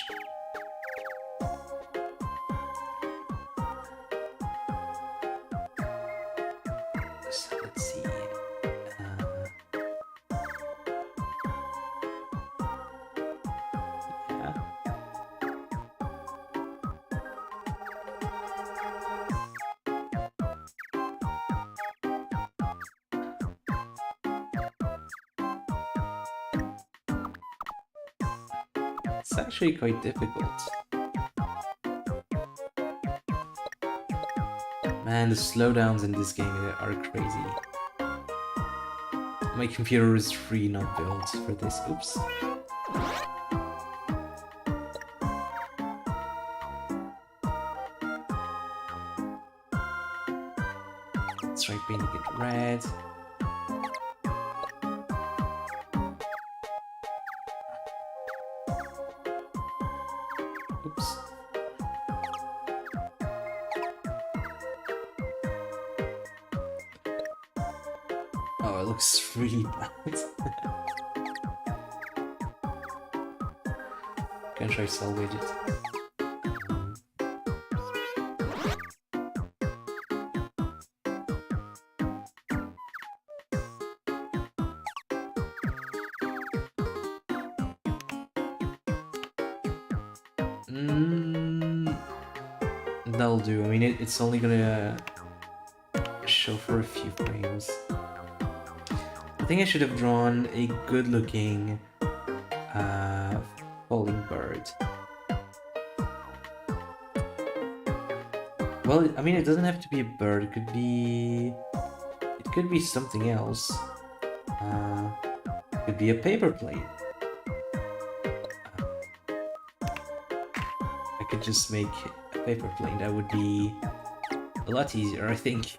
So let's see. Yeah. It's actually quite difficult. Man, the slowdowns in this game are crazy. My computer is really not built for this. Oops. Let's try painting it red. Oops. Oh, it looks really bad. Can try salvage it. That'll do. I mean, it's only gonna show for a few frames. I think I should have drawn a good-looking falling bird. Well, I mean, it doesn't have to be a bird. It could be something else. It could be a paper plane. I could just make a paper plane. That would be a lot easier, I think.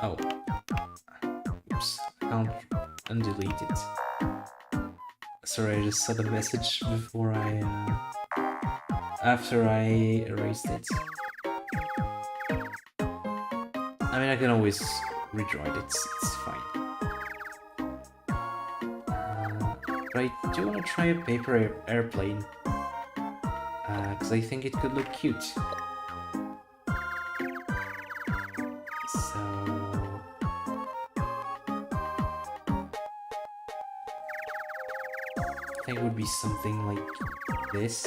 Oh. Oops. I can't undelete it. Sorry, I just saw the message before after I erased it. I mean, I can always redraw it, it's fine. But I do want to try a paper airplane. Because I think it could look cute. So think it would be something like this.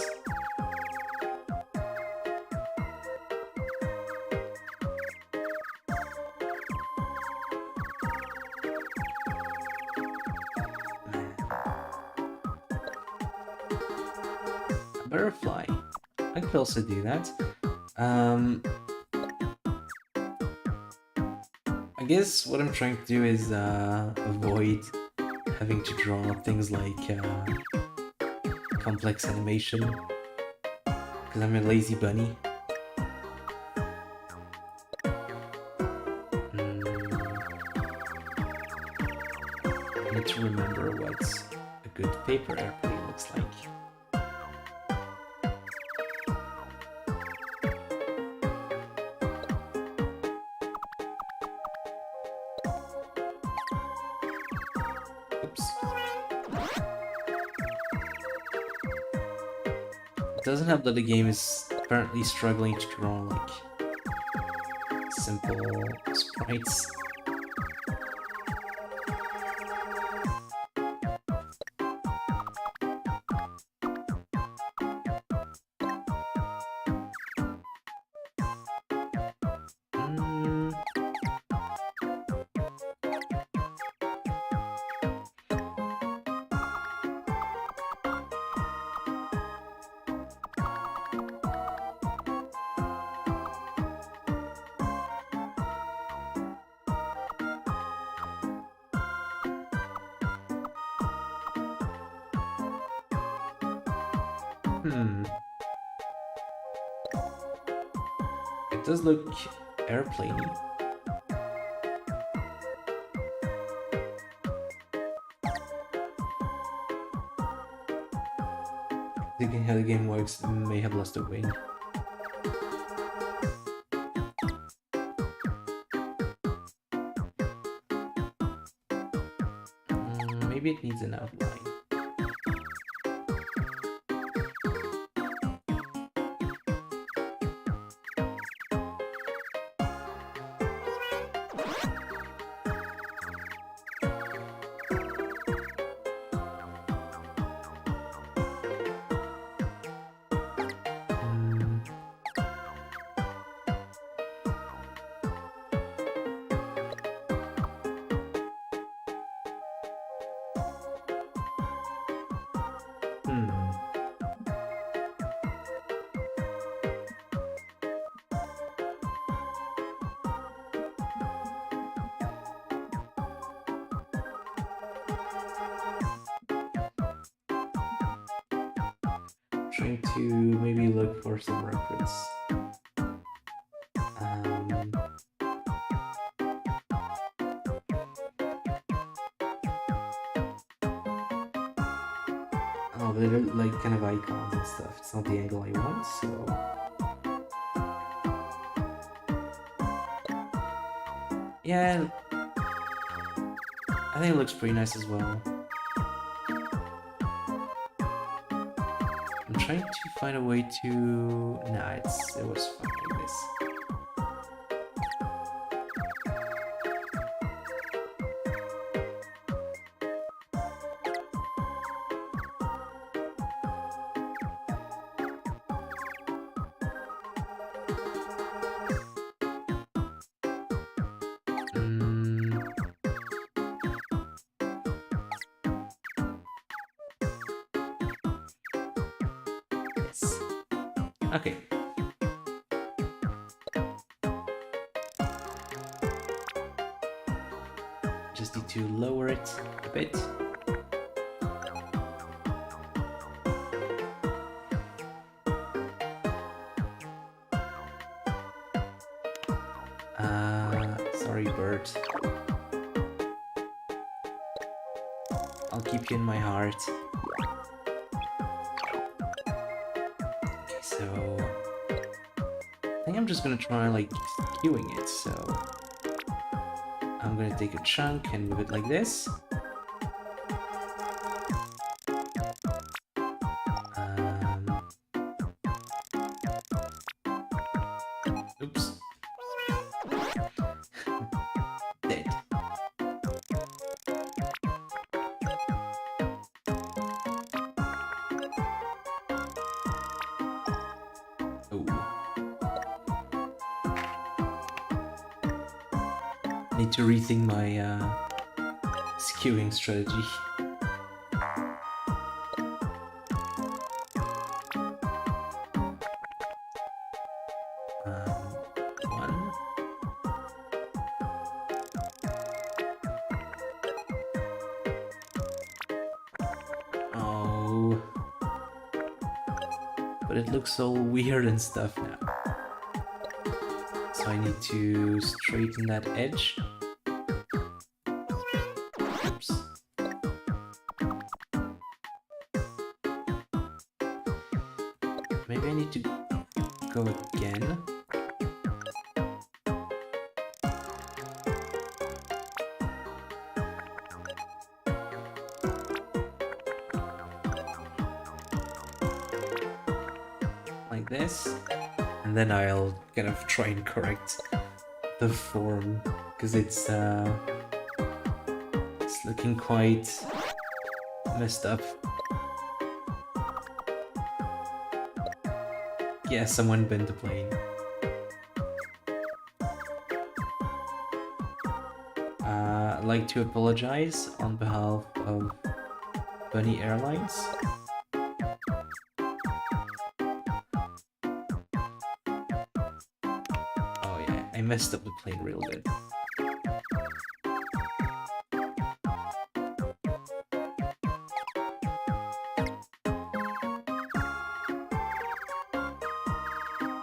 A butterfly. I could also do that. I guess what I'm trying to do is avoid having to draw things like complex animation, because I'm a lazy bunny. I need to remember what a good paper airplane looks like. Oops. It doesn't help that the game is apparently struggling to draw like simple sprites. It does look airplane-y. Thinking how the game works, may have lost a wing. Maybe it needs an outline. Trying to maybe look for some reference. Oh, they're like kind of icons and stuff. It's not the angle I want, so... Yeah, I think it looks pretty nice as well. I'm trying to find a way to... Nah, it was fine like this. Okay. Just need to lower it a bit. Sorry, bird. I'll keep you in my heart. So I think I'm just gonna try like skewing it, so I'm gonna take a chunk and move it like this. Oops. Dead. need to rethink my skewing strategy. One. Oh. But it looks all weird and stuff now. So I need to straighten that edge. Oops. Maybe I need to go again. Like this. And then I'll kind of try and correct the form, because it's looking quite messed up. Yeah, someone bent the plane. I'd like to apologize on behalf of Bunny Airlines. Oh yeah, I messed up the plane real good.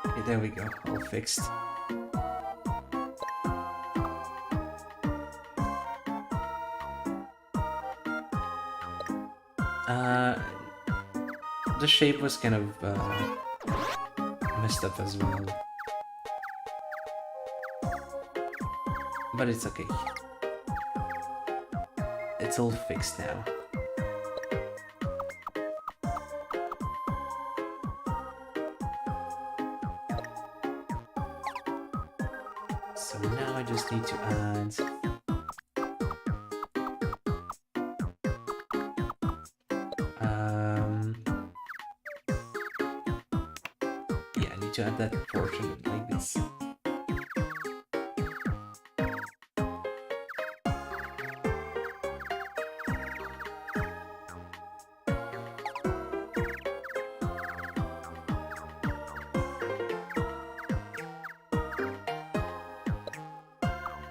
Okay, there we go, all fixed. The shape was kind of messed up as well. But it's okay. It's all fixed now. So now I just need to add yeah, I need to add that portion like this.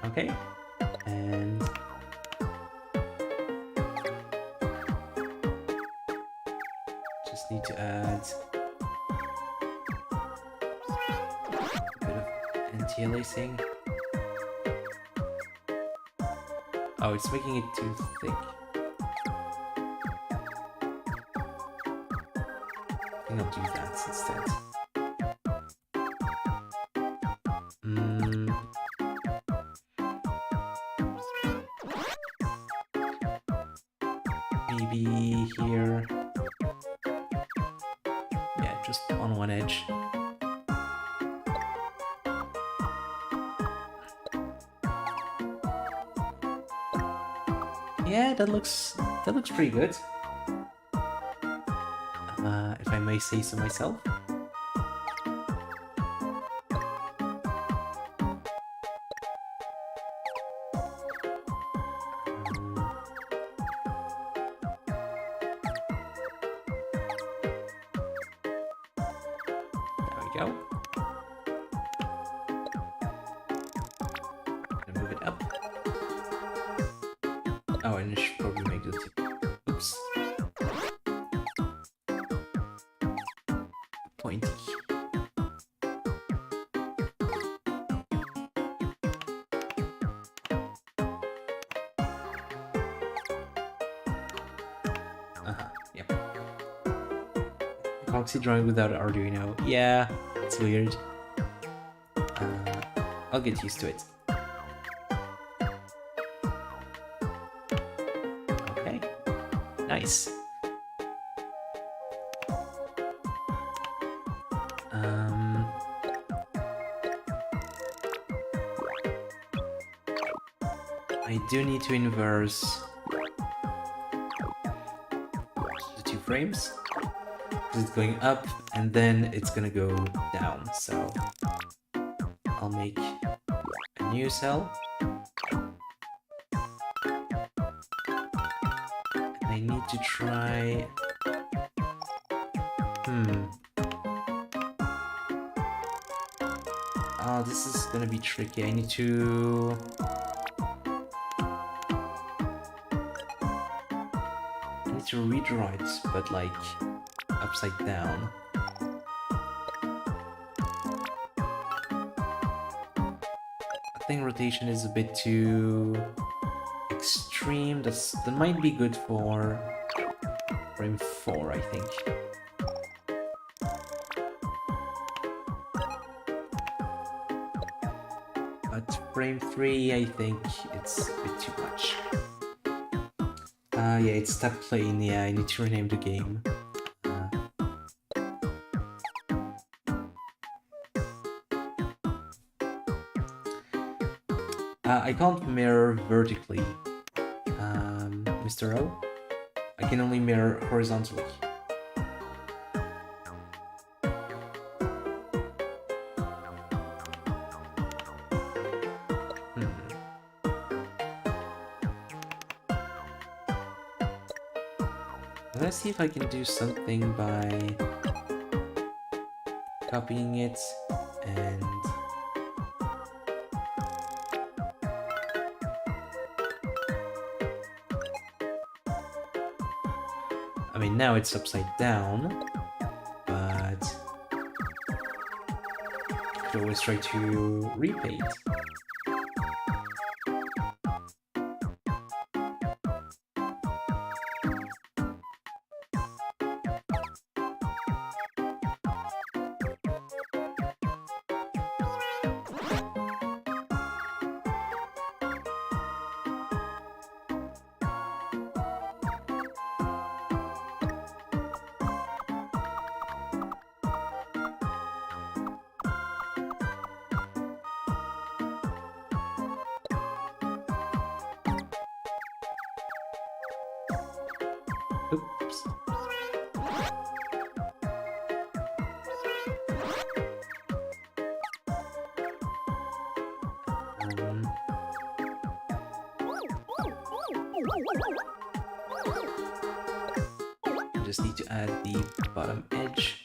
Okay, and just need to add a bit of anti-aliasing. Oh, it's making it too thick. I think I'll do that instead. Maybe here. Yeah, just on one edge. Yeah, that looks pretty good. If I may say so myself. Go. And move it up. Oh, and I should probably make the tip. Oops. Pointy. Yep. Epoxy drawing without Arduino. Yeah. It's weird. I'll get used to it. Okay. Nice. I do need to inverse the two frames. It's going up and then it's gonna go down, so I'll make a new cell I need to try... Oh, this is gonna be tricky. I need to... redraw it, but like upside down. I think rotation is a bit too extreme. That might be good for frame 4, I think. But frame 3, I think it's a bit too much. Yeah, it's stuck playing. Yeah, I need to rename the game. I can't mirror vertically, Mr. O. I can only mirror horizontally. Let's see if I can do something by copying it and... I mean, now it's upside down, but I could always try to repaint. Oops. Just need to add the bottom edge.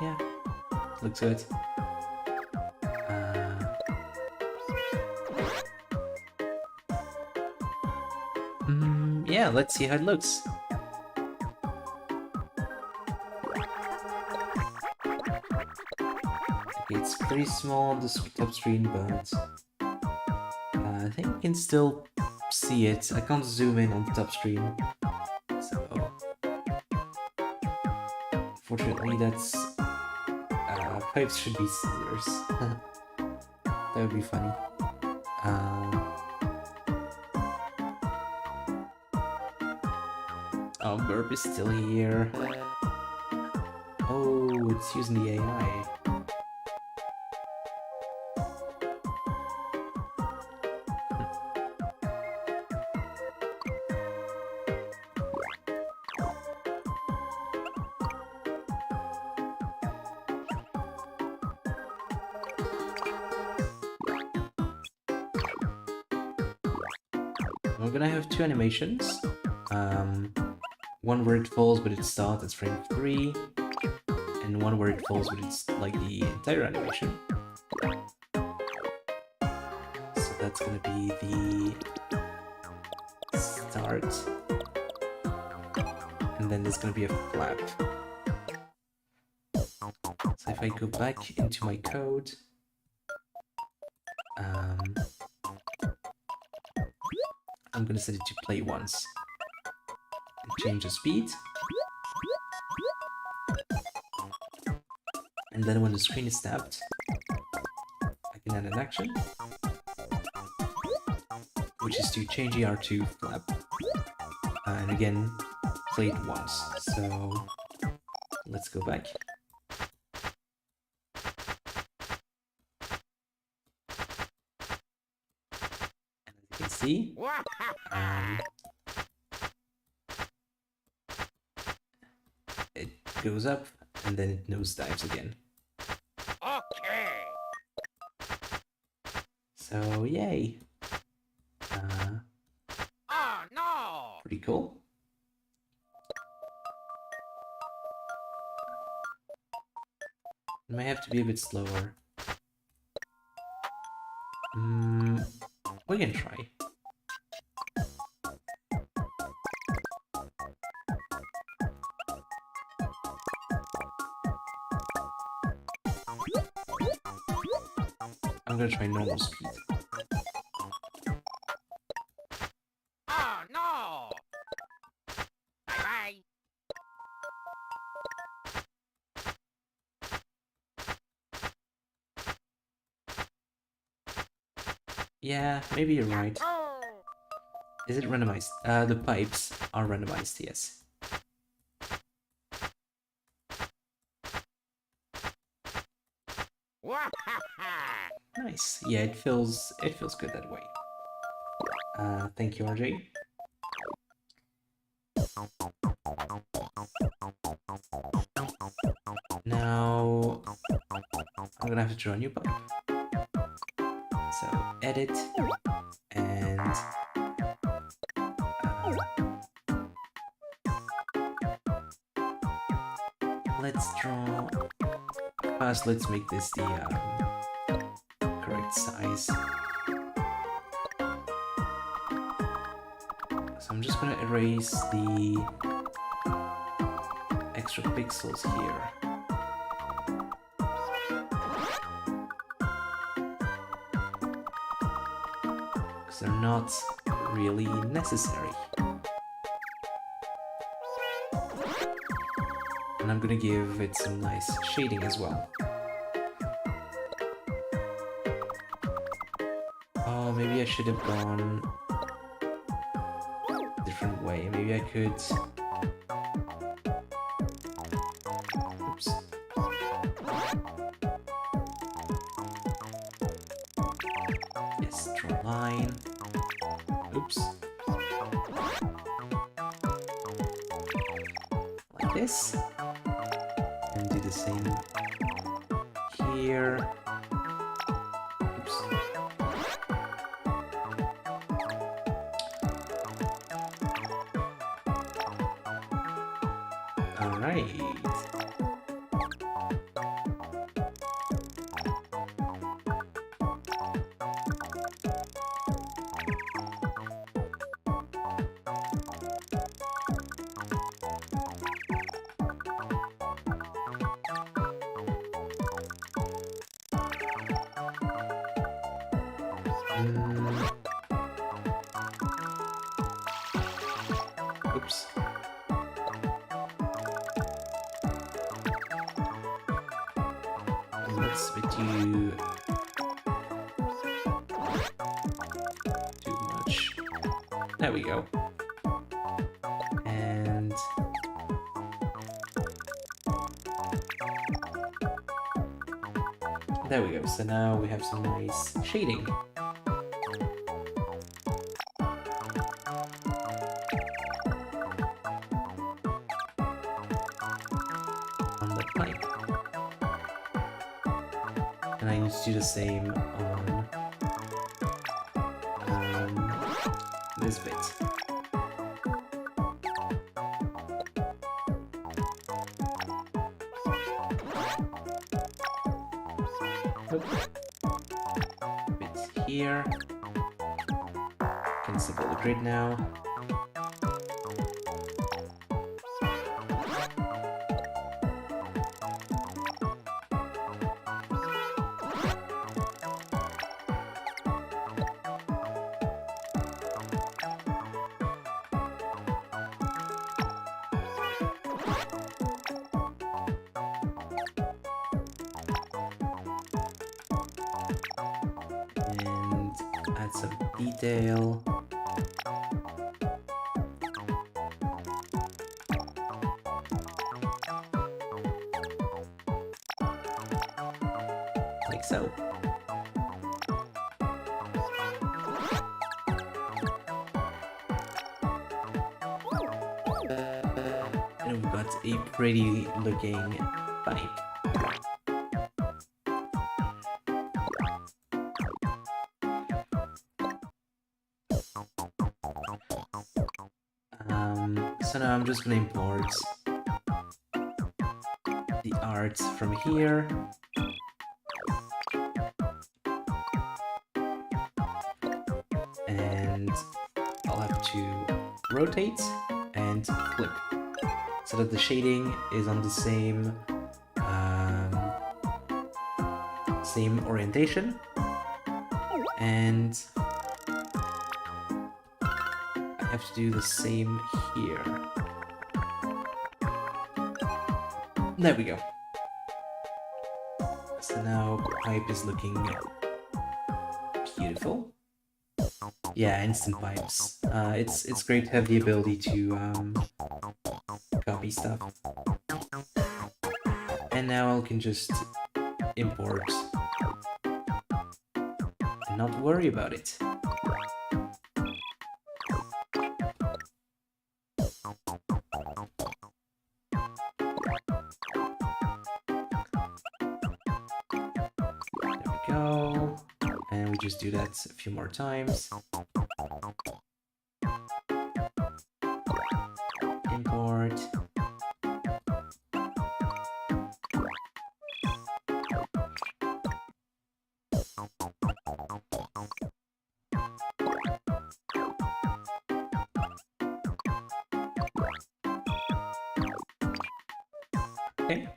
Yeah, looks good. Yeah, let's see how it looks. Okay, it's pretty small on the top screen, but I think you can still see it. I can't zoom in on the top screen, so fortunately that's pipes should be scissors. That would be funny. Oh, Burp is still here. Oh, it's using the AI. We're gonna have two animations. One where it falls but it starts at frame 3, and one where it falls but it's like the entire animation. So that's gonna be the start, and then there's gonna be a flap. So if I go back into my code, I'm gonna set it to play once. Change the speed. And then when the screen is tapped, I can add an action. which is to change the R2 flap. And again, play it once. So let's go back. And as you can see, it goes up and then it nosedives again. Okay. So yay! Oh no! Pretty cool. It might have to be a bit slower. We can try. I'm gonna try normal speed. Oh no! Bye-bye. Yeah, maybe you're right. Oh! Is it randomized? The pipes are randomized, yes. Nice. Yeah, it feels good that way. Thank you, RJ. Now I'm gonna have to draw a new pipe. So edit and let's draw. First, let's make this the correct size. So I'm just gonna erase the extra pixels here. Because they're not really necessary. And I'm gonna give it some nice shading as well. Oh, maybe I should have gone a different way. Maybe I could... Oops. Yes, draw a line. Oops. Like this. And do the same here. Oops. All right. Oops. Let's do too much. There we go. And there we go. So now we have some nice shading. On the pipe. And I need to do the same on this bit. Bit here. Can simple the grid now. And add some detail. Like so. And we've got a pretty looking pipe. So now I'm just gonna import the art from here. And I'll have to rotate and flip so that the shading is on the same same orientation. And I have to do the same here. There we go. So now the pipe is looking beautiful. Yeah, instant pipes. It's great to have the ability to copy stuff. And now I can just import and not worry about it. There we go. And we just do that a few more times. Import. Okay.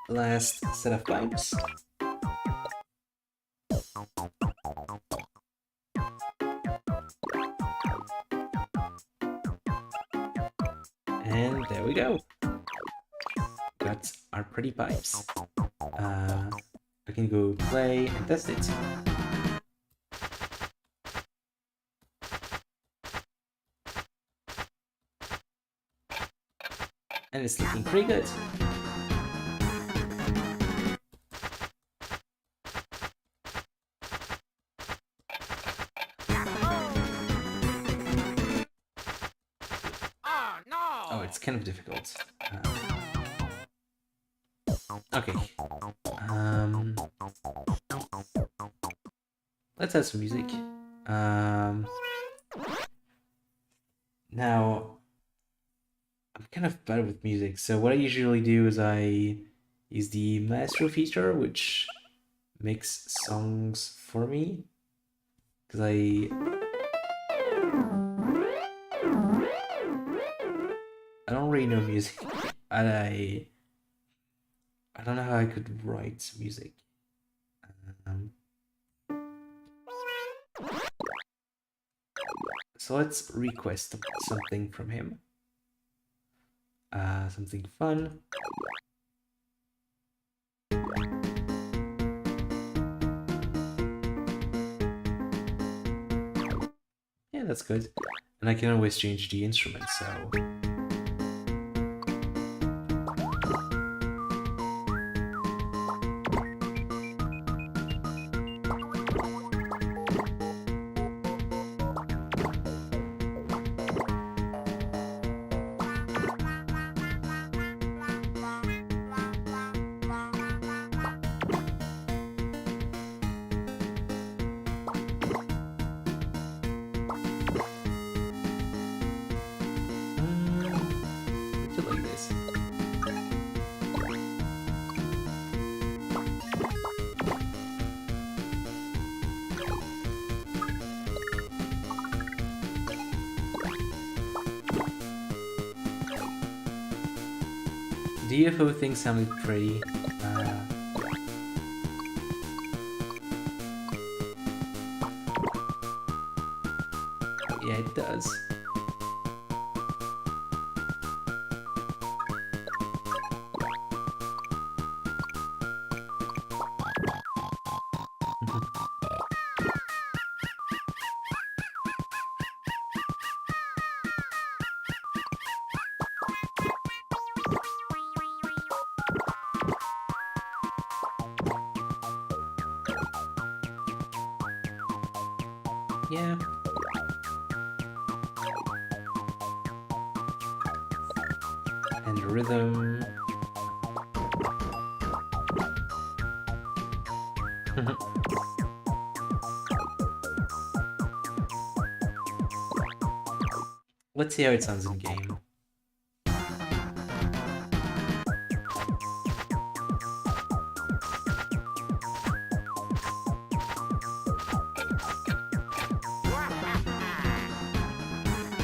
Last set of pipes. And there we go. Got our pretty pipes. I can go play and test it. And it's looking pretty good. Oh, it's kind of difficult. Okay. Let's have some music. Now, I'm kind of bad with music, so what I usually do is I use the Maestro feature, which makes songs for me. Because I don't really know music, and I don't know how I could write music. So let's request something from him. Something fun. Yeah, that's good. And I can always change the instrument, so... like this. The UFO thing sounded pretty. Yeah, it does. Yeah. And rhythm. Let's see how it sounds in game.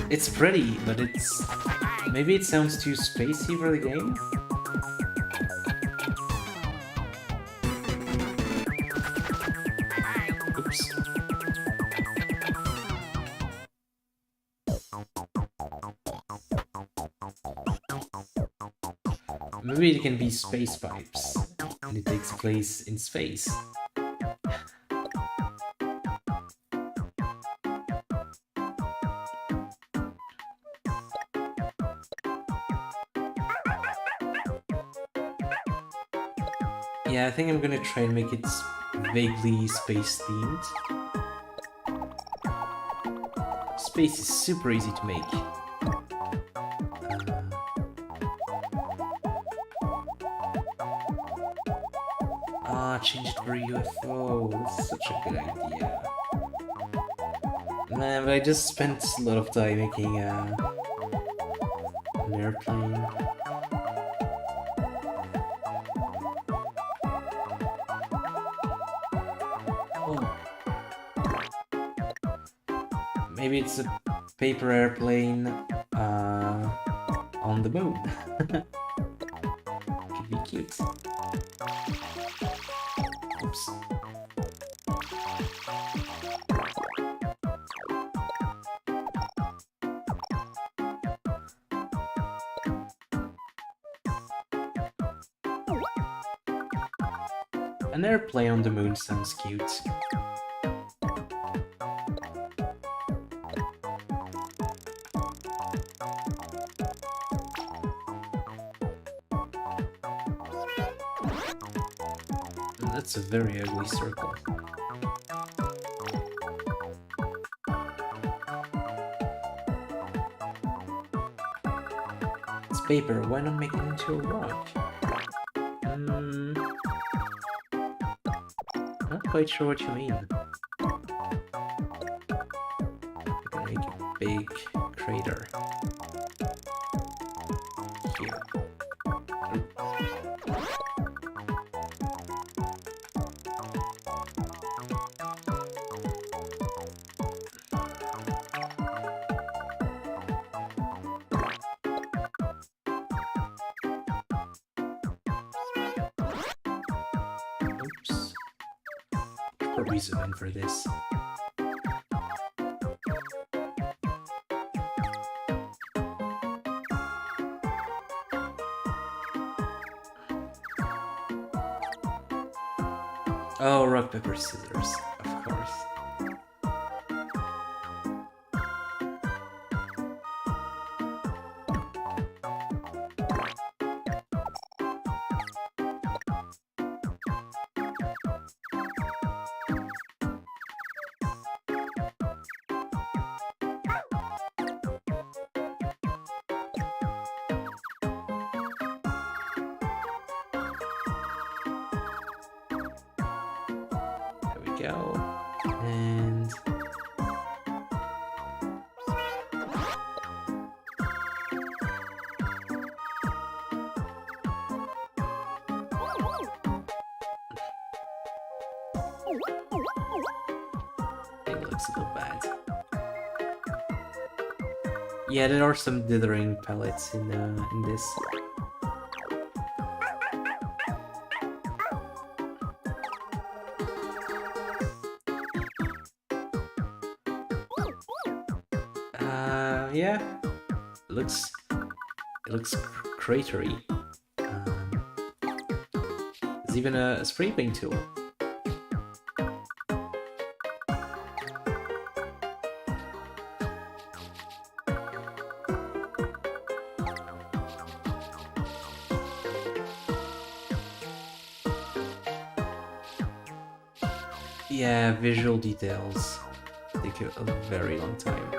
It's pretty, but it's... maybe it sounds too spacey for the game? Oops. Maybe it can be space pipes, and it takes place in space. Yeah, I think I'm gonna try and make it vaguely space-themed. Space is super easy to make. Change it for UFO. That's such a good idea. Man, but I just spent a lot of time making an airplane. Oh. Maybe it's a paper airplane on the moon. Could be cute. Oops. An airplane on the moon sounds cute. That's a very ugly circle. It's paper, why not make it into a rock? Not quite sure what you mean. Make a big crater. Here. Oops. Probably zoom in for this. Oh, rock, paper, scissors, of course. Go. And it looks a little bad. Yeah, there are some dithering pellets in this. Yeah, it looks cratery. There's even a spray paint tool. Yeah, visual details. They take a very long time.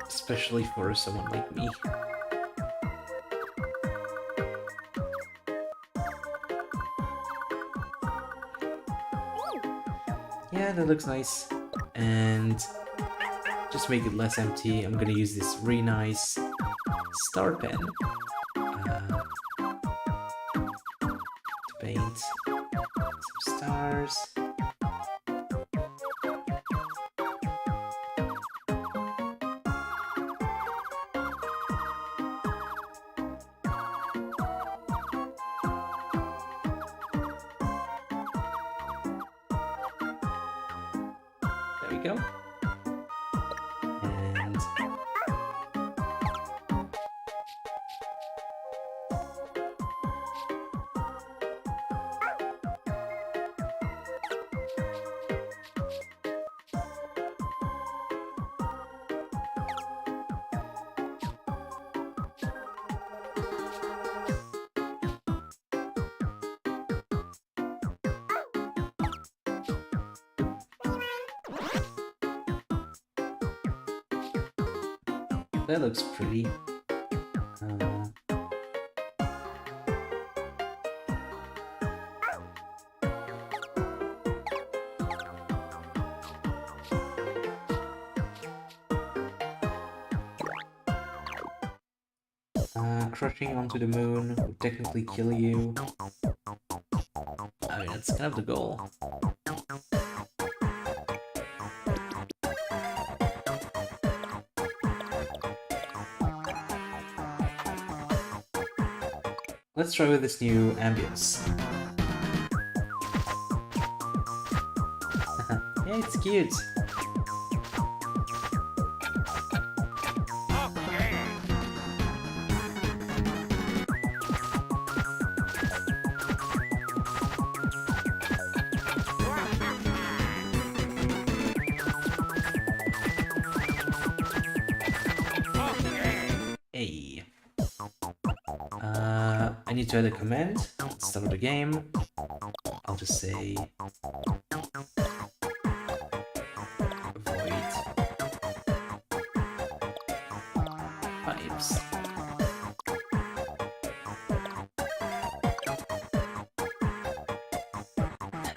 Especially for someone like me. Yeah, that looks nice. And just make it less empty, I'm gonna use this really nice star pen to paint some stars. There we go. And that looks pretty. Crushing onto the moon would technically kill you. I mean, that's kind of the goal. Let's try with this new ambience. Yeah, it's cute. Hey. I need to add a command at the start of the game. I'll just say void pipes.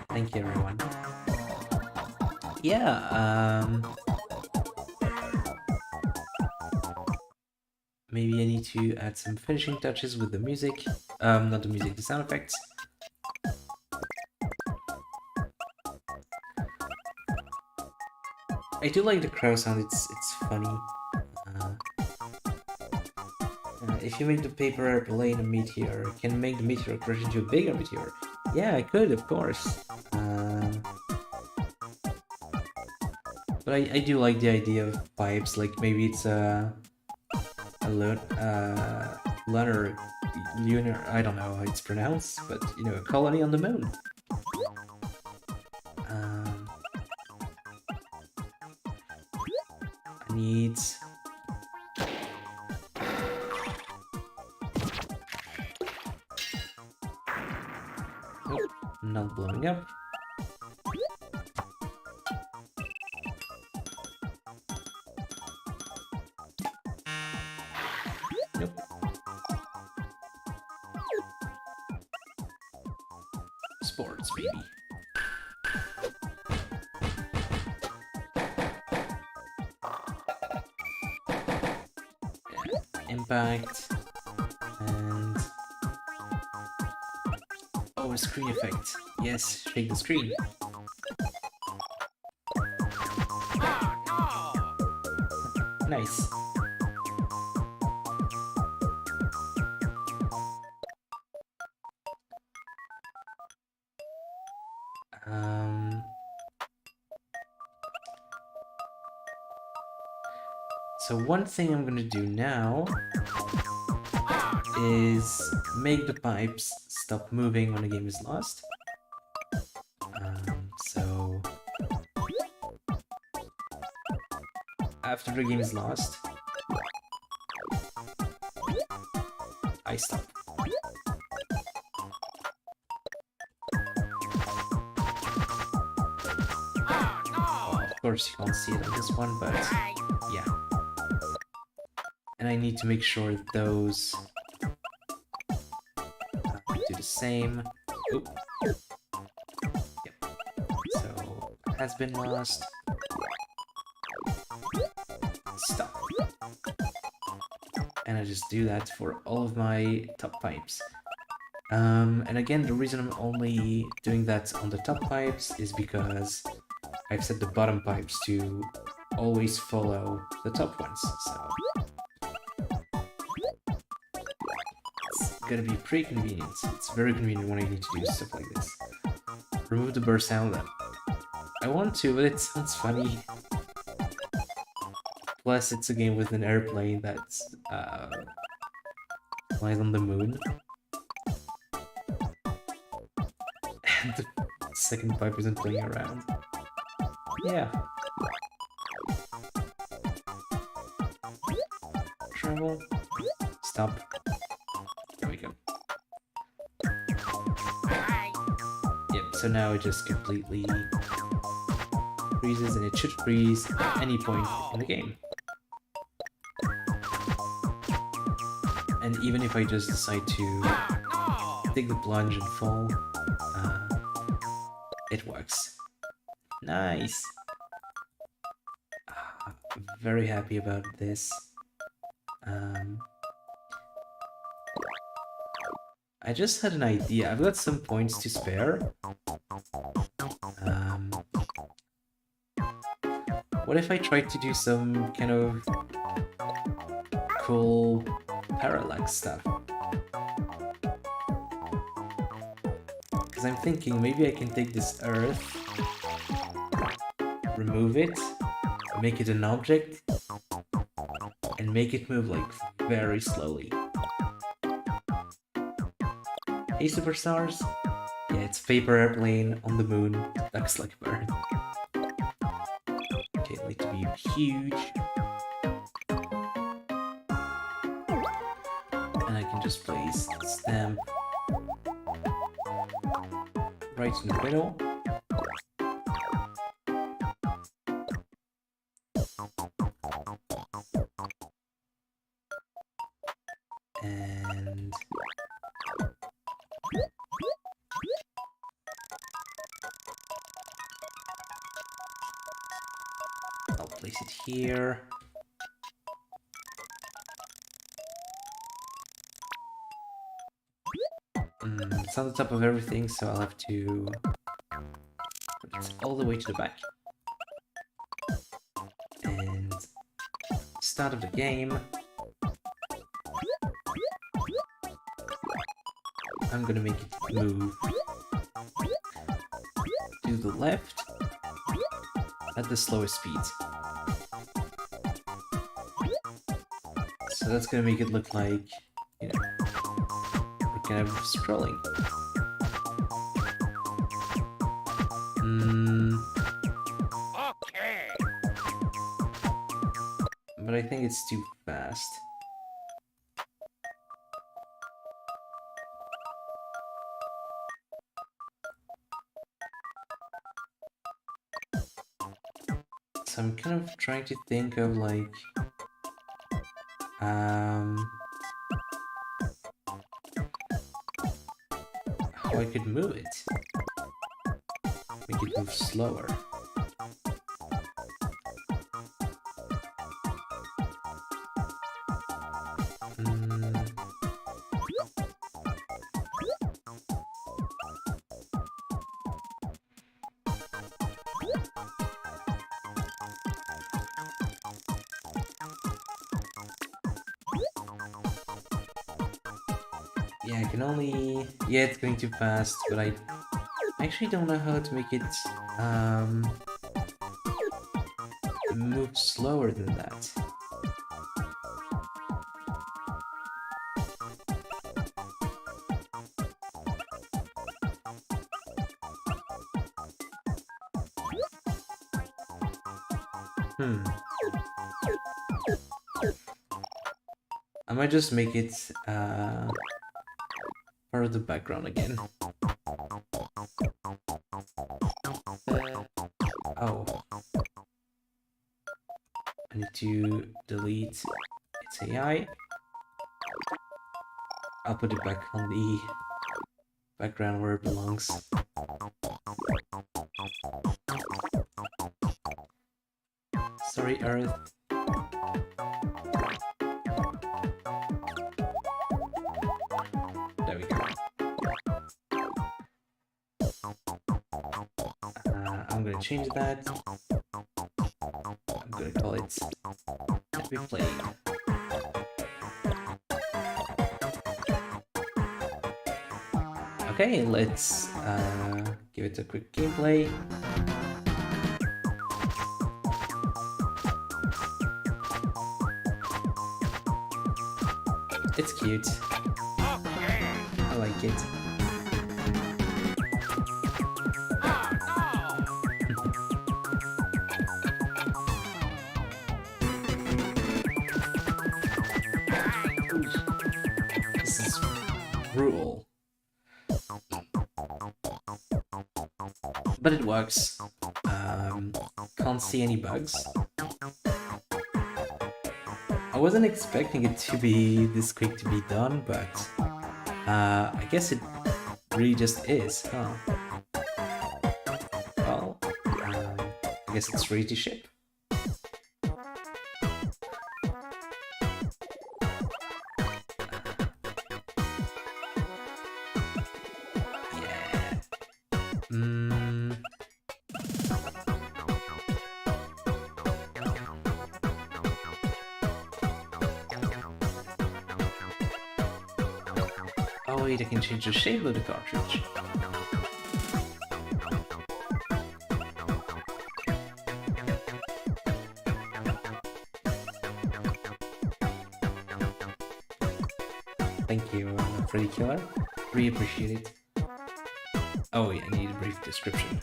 Thank you, everyone. Yeah, maybe I need to add some finishing touches with the music. Not the music, the sound effects. I do like the crow sound, it's funny. If you make the paper airplane a meteor, can you make the meteor crash into a bigger meteor? Yeah, I could, of course. But I do like the idea of pipes, like maybe it's a lunar, I don't know how it's pronounced, but you know, a colony on the moon. I need not blowing up. Nope. Sports, baby. Yeah. Impact. And... oh, a screen effect. Yes, shake the screen. Nice. So one thing I'm gonna do now is make the pipes stop moving when the game is lost. So after the game is lost, I stop. Of course, you can't see it on this one, but yeah. And I need to make sure those do the same. Oop. Yep. So, has been lost. Stop. And I just do that for all of my top pipes. And again, the reason I'm only doing that on the top pipes is because I've set the bottom pipes to always follow the top ones, so it's gonna be pretty convenient. It's very convenient when I need to do stuff like this. Remove the burst sound. I want to, but it sounds funny. Plus, it's a game with an airplane that's flies on the moon. And the second pipe isn't playing around. Yeah. Travel. Stop. There we go. Yep, so now it just completely freezes, and it should freeze at any point in the game. And even if I just decide to take the plunge and fall, it works. Nice! Very happy about this. I just had an idea. I've got some points to spare. What if I tried to do some kind of cool parallax stuff? Because I'm thinking maybe I can take this earth, remove it, make it an object, and make it move like very slowly. Hey superstars! Yeah, it's paper airplane on the moon, looks like a bird. Okay, it'll need to be huge. And I can just place the stamp right in the middle. And I'll place it here. It's on the top of everything, so I'll have to put it all the way to the back. And start of the game, I'm gonna make it move to the left at the slowest speed. So that's gonna make it look like, you know, we're kind of scrolling. Okay. But I think it's too fast. So I'm kind of trying to think of like how I could move it. Make it move slower. Yeah, I can only... Yeah, it's going too fast, but I actually don't know how to make it move slower than that. I might just make it part of the background again. Oh. I need to delete its AI. I'll put it back on the background where it belongs. Sorry, Earth. There we go. I'm gonna change that. I'm gonna call it Happy Playing. Okay, let's give it a quick gameplay. It's cute. I like it. This is brutal. But it works. Can't see any bugs. I wasn't expecting it to be this quick to be done, but I guess it really just is, huh? Well, I guess it's ready to ship. Yeah. Oh wait, I can change the shape of the cartridge. Thank you, Freddy Killer. Really appreciate it. Oh yeah, I need a brief description.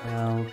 Well...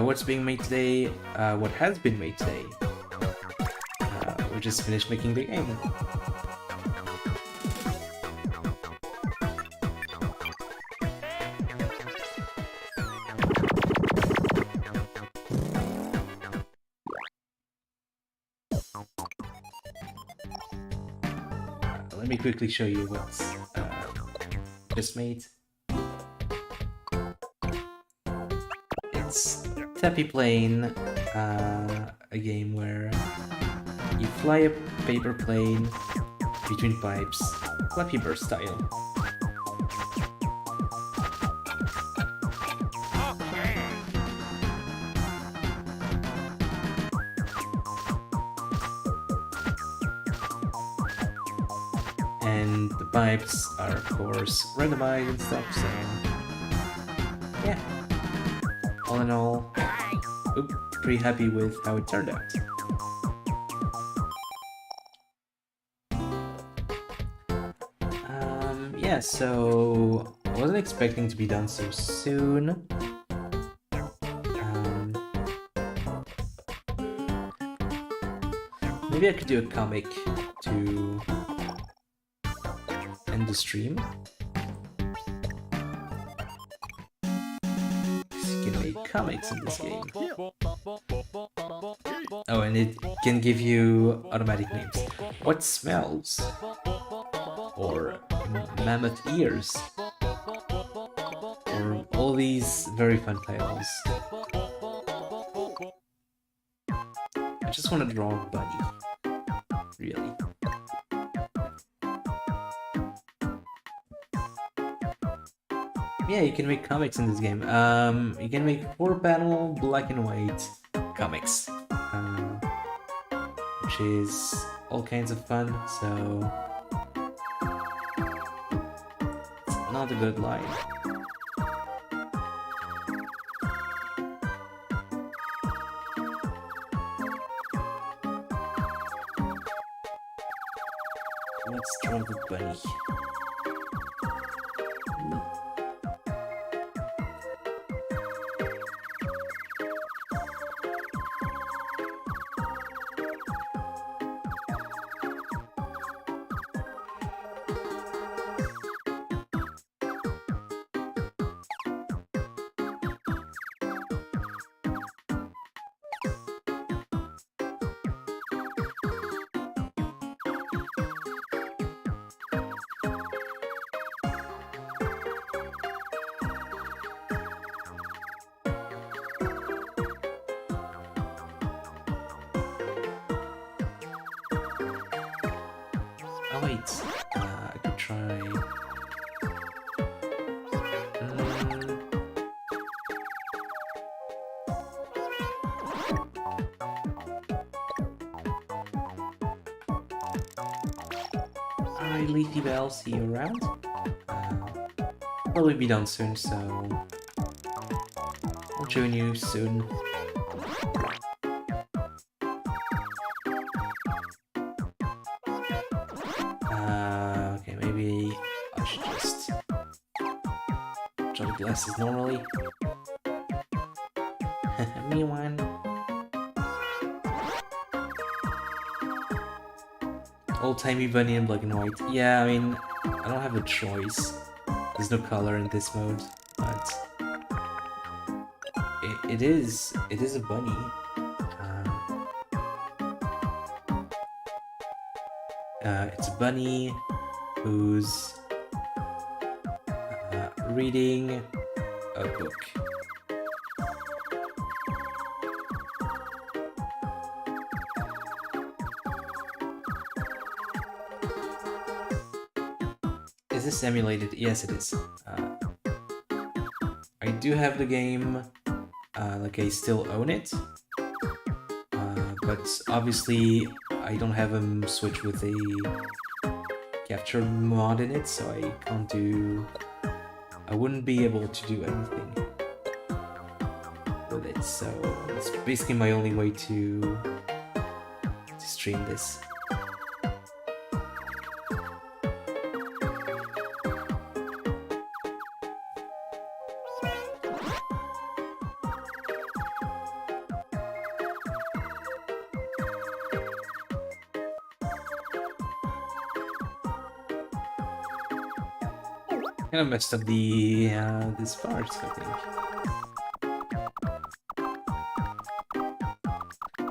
what's being made today? What has been made today? We just finished making the game. Let me quickly show you what's just made. It's Tappy Plane, a game where you fly a paper plane between pipes, Flappy Bird style. And the pipes are of course randomized and stuff, so yeah. All in all, pretty happy with how it turned out. Yeah, so I wasn't expecting to be done so soon. Maybe I could do a comic to end the stream. You can make comics in this game. Oh, and it can give you automatic names. What smells? Or mammoth ears? Or all these very fun titles. I just want to draw a bunny. Really. Yeah, you can make comics in this game. You can make 4-panel black and white comics, which is all kinds of fun. So it's not a good lie. Let's draw the bunny. Oh wait, I could try. Alright, Leafy Bell, see you around. Probably be done soon, so I'll join you soon. Okay, maybe I should just draw the glasses normally. Me one. Old-timey bunny in black and white. Yeah, I mean, I don't have a choice. There's no color in this mode, but it is a bunny. It's a bunny who's reading a book. Is this emulated? Yes, it is. I do have the game, like I still own it, but obviously I don't have a Switch with a capture mod in it, so I wouldn't be able to do anything with it, so it's basically my only way to stream this. Kind of messed up the this part, I think.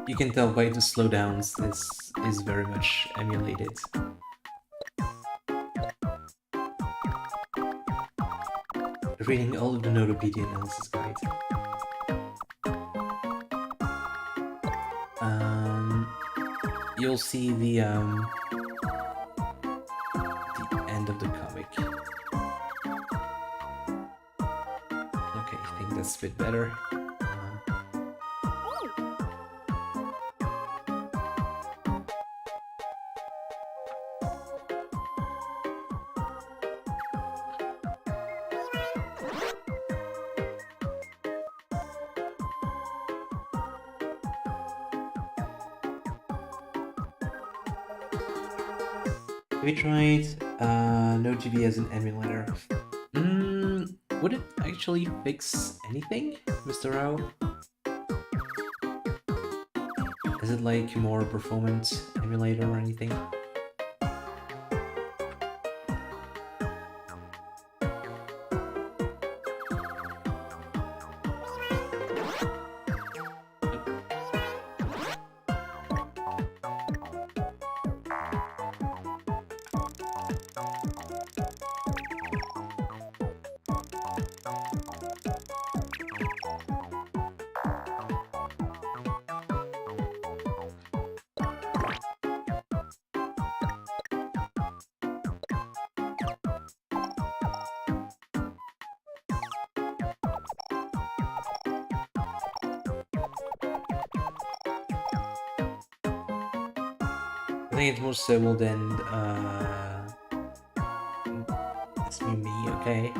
You can tell by the slowdowns this is very much emulated. Reading all of the Notopedia analysis guide. You'll see the end of the comic. Okay, I think that's a bit better. Have you tried NoGB as an emulator? Would it actually fix anything, Mr. O? Is it like more performance emulator or anything? something that's more stable than it's me, okay.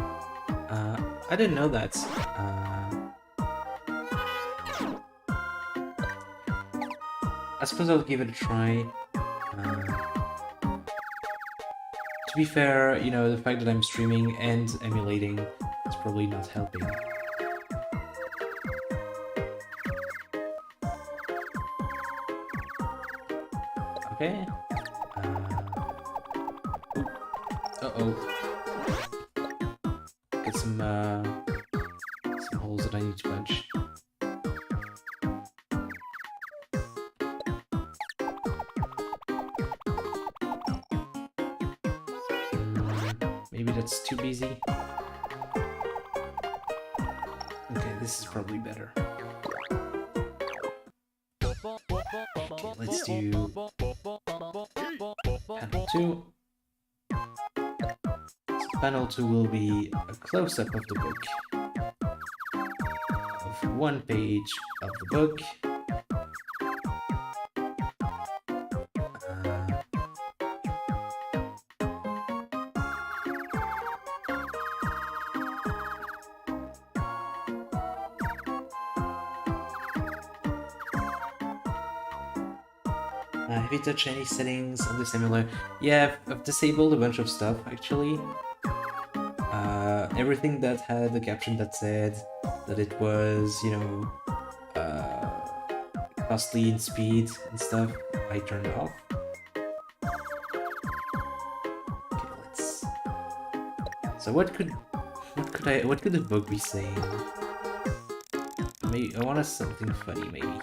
I didn't know that. I suppose I'll give it a try. To be fair, you know, the fact that I'm streaming and emulating is probably not helping. Okay. Uh-oh. Get some holes that I need to punch. Maybe that's too busy. Okay, this is probably better. Okay, let's do panel 2. So panel 2 will be a close-up of the book. Of one page of the book. Have you touched any settings on this emulator? Yeah, I've disabled a bunch of stuff actually. Everything that had the caption that said that it was, you know, costly in speed and stuff, I turned off. Okay, let's. So what could the book be saying? Maybe I want something funny, maybe.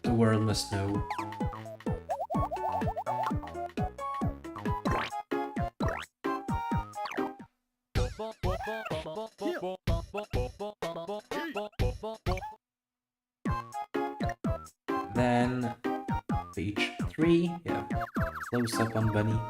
The world must know. Then page 3, yeah, close up on Bunny.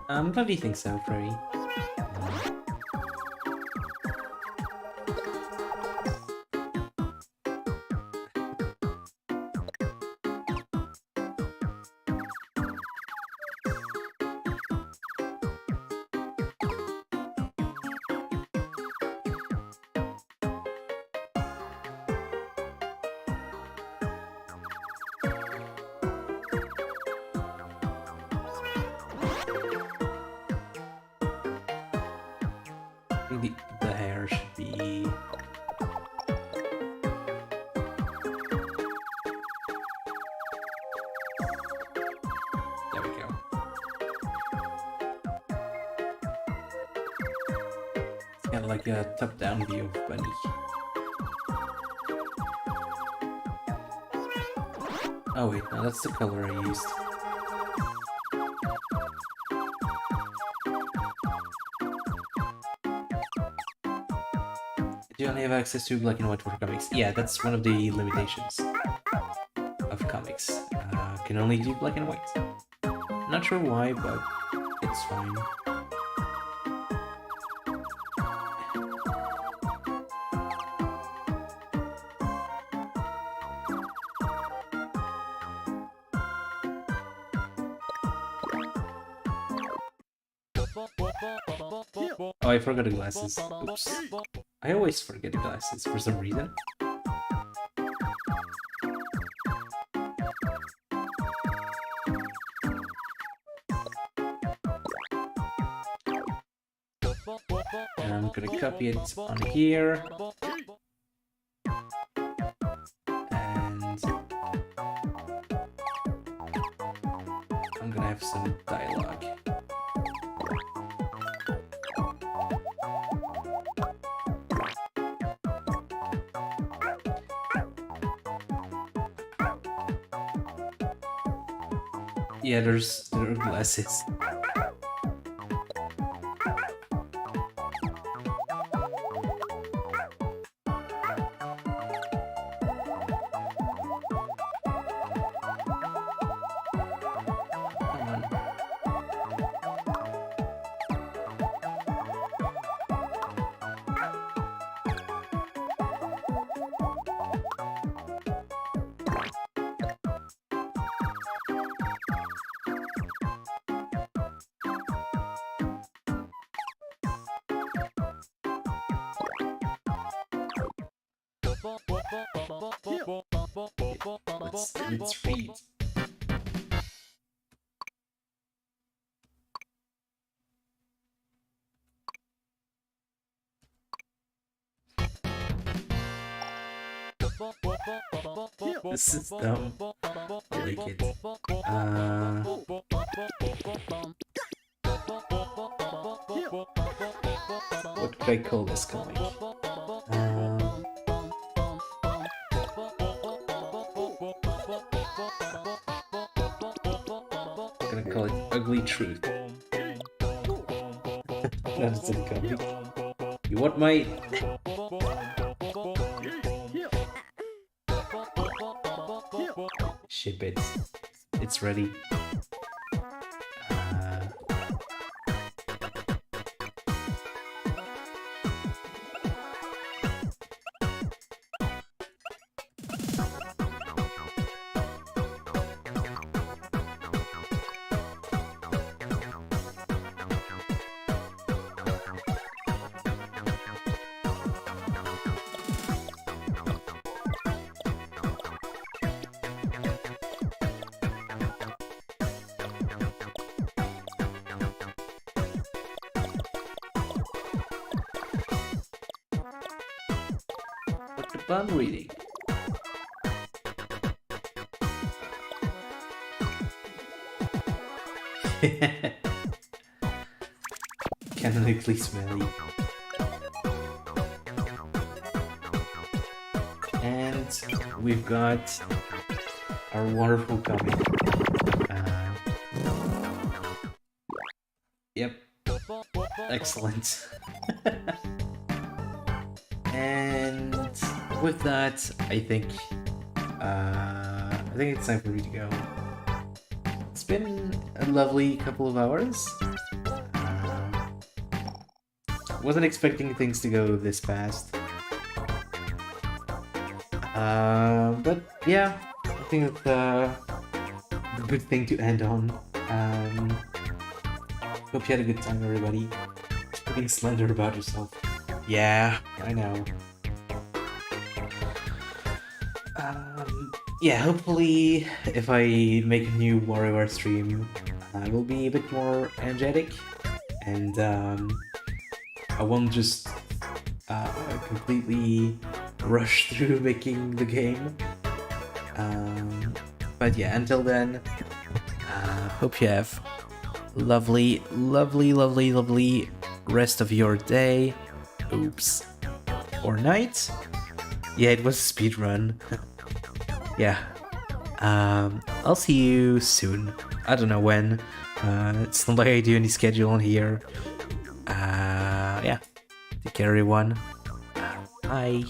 I'm glad you think so, Prairie. I think the hair should be... Kind of like a top-down view of Bunny. Oh wait, no, that's the color I used. Do you only have access to black and white for comics? Yeah, that's one of the limitations of comics. Can only do black and white. Not sure why, but it's fine. Oh, I forgot the glasses. Oops. I always forget the glasses for some reason. And I'm gonna copy it on here. And I'm gonna have some dialogue. Yeah, there are glasses. Let's read. This is dumb. I like it. What could I call this comic? I'm gonna call it Ugly Truth. That's a comic. You want my... Ship it. It's ready. Fun reading. Canonically smelly. And we've got our wonderful comic. Yep. Excellent. And with that, I think it's time for me to go. It's been a lovely couple of hours. Wasn't expecting things to go this fast. But yeah, I think it's a good thing to end on. Hope you had a good time, everybody. Just being slender about yourself. Yeah, I know. Yeah, hopefully if I make a new WarioWare stream, I will be a bit more energetic, and I won't just completely rush through making the game. But yeah, until then, hope you have lovely rest of your day, Oops. Or night? Yeah, it was a speed run. Yeah. I'll see you soon. I don't know when. It's not like I do any schedule on here. Yeah. Take care, everyone. Bye.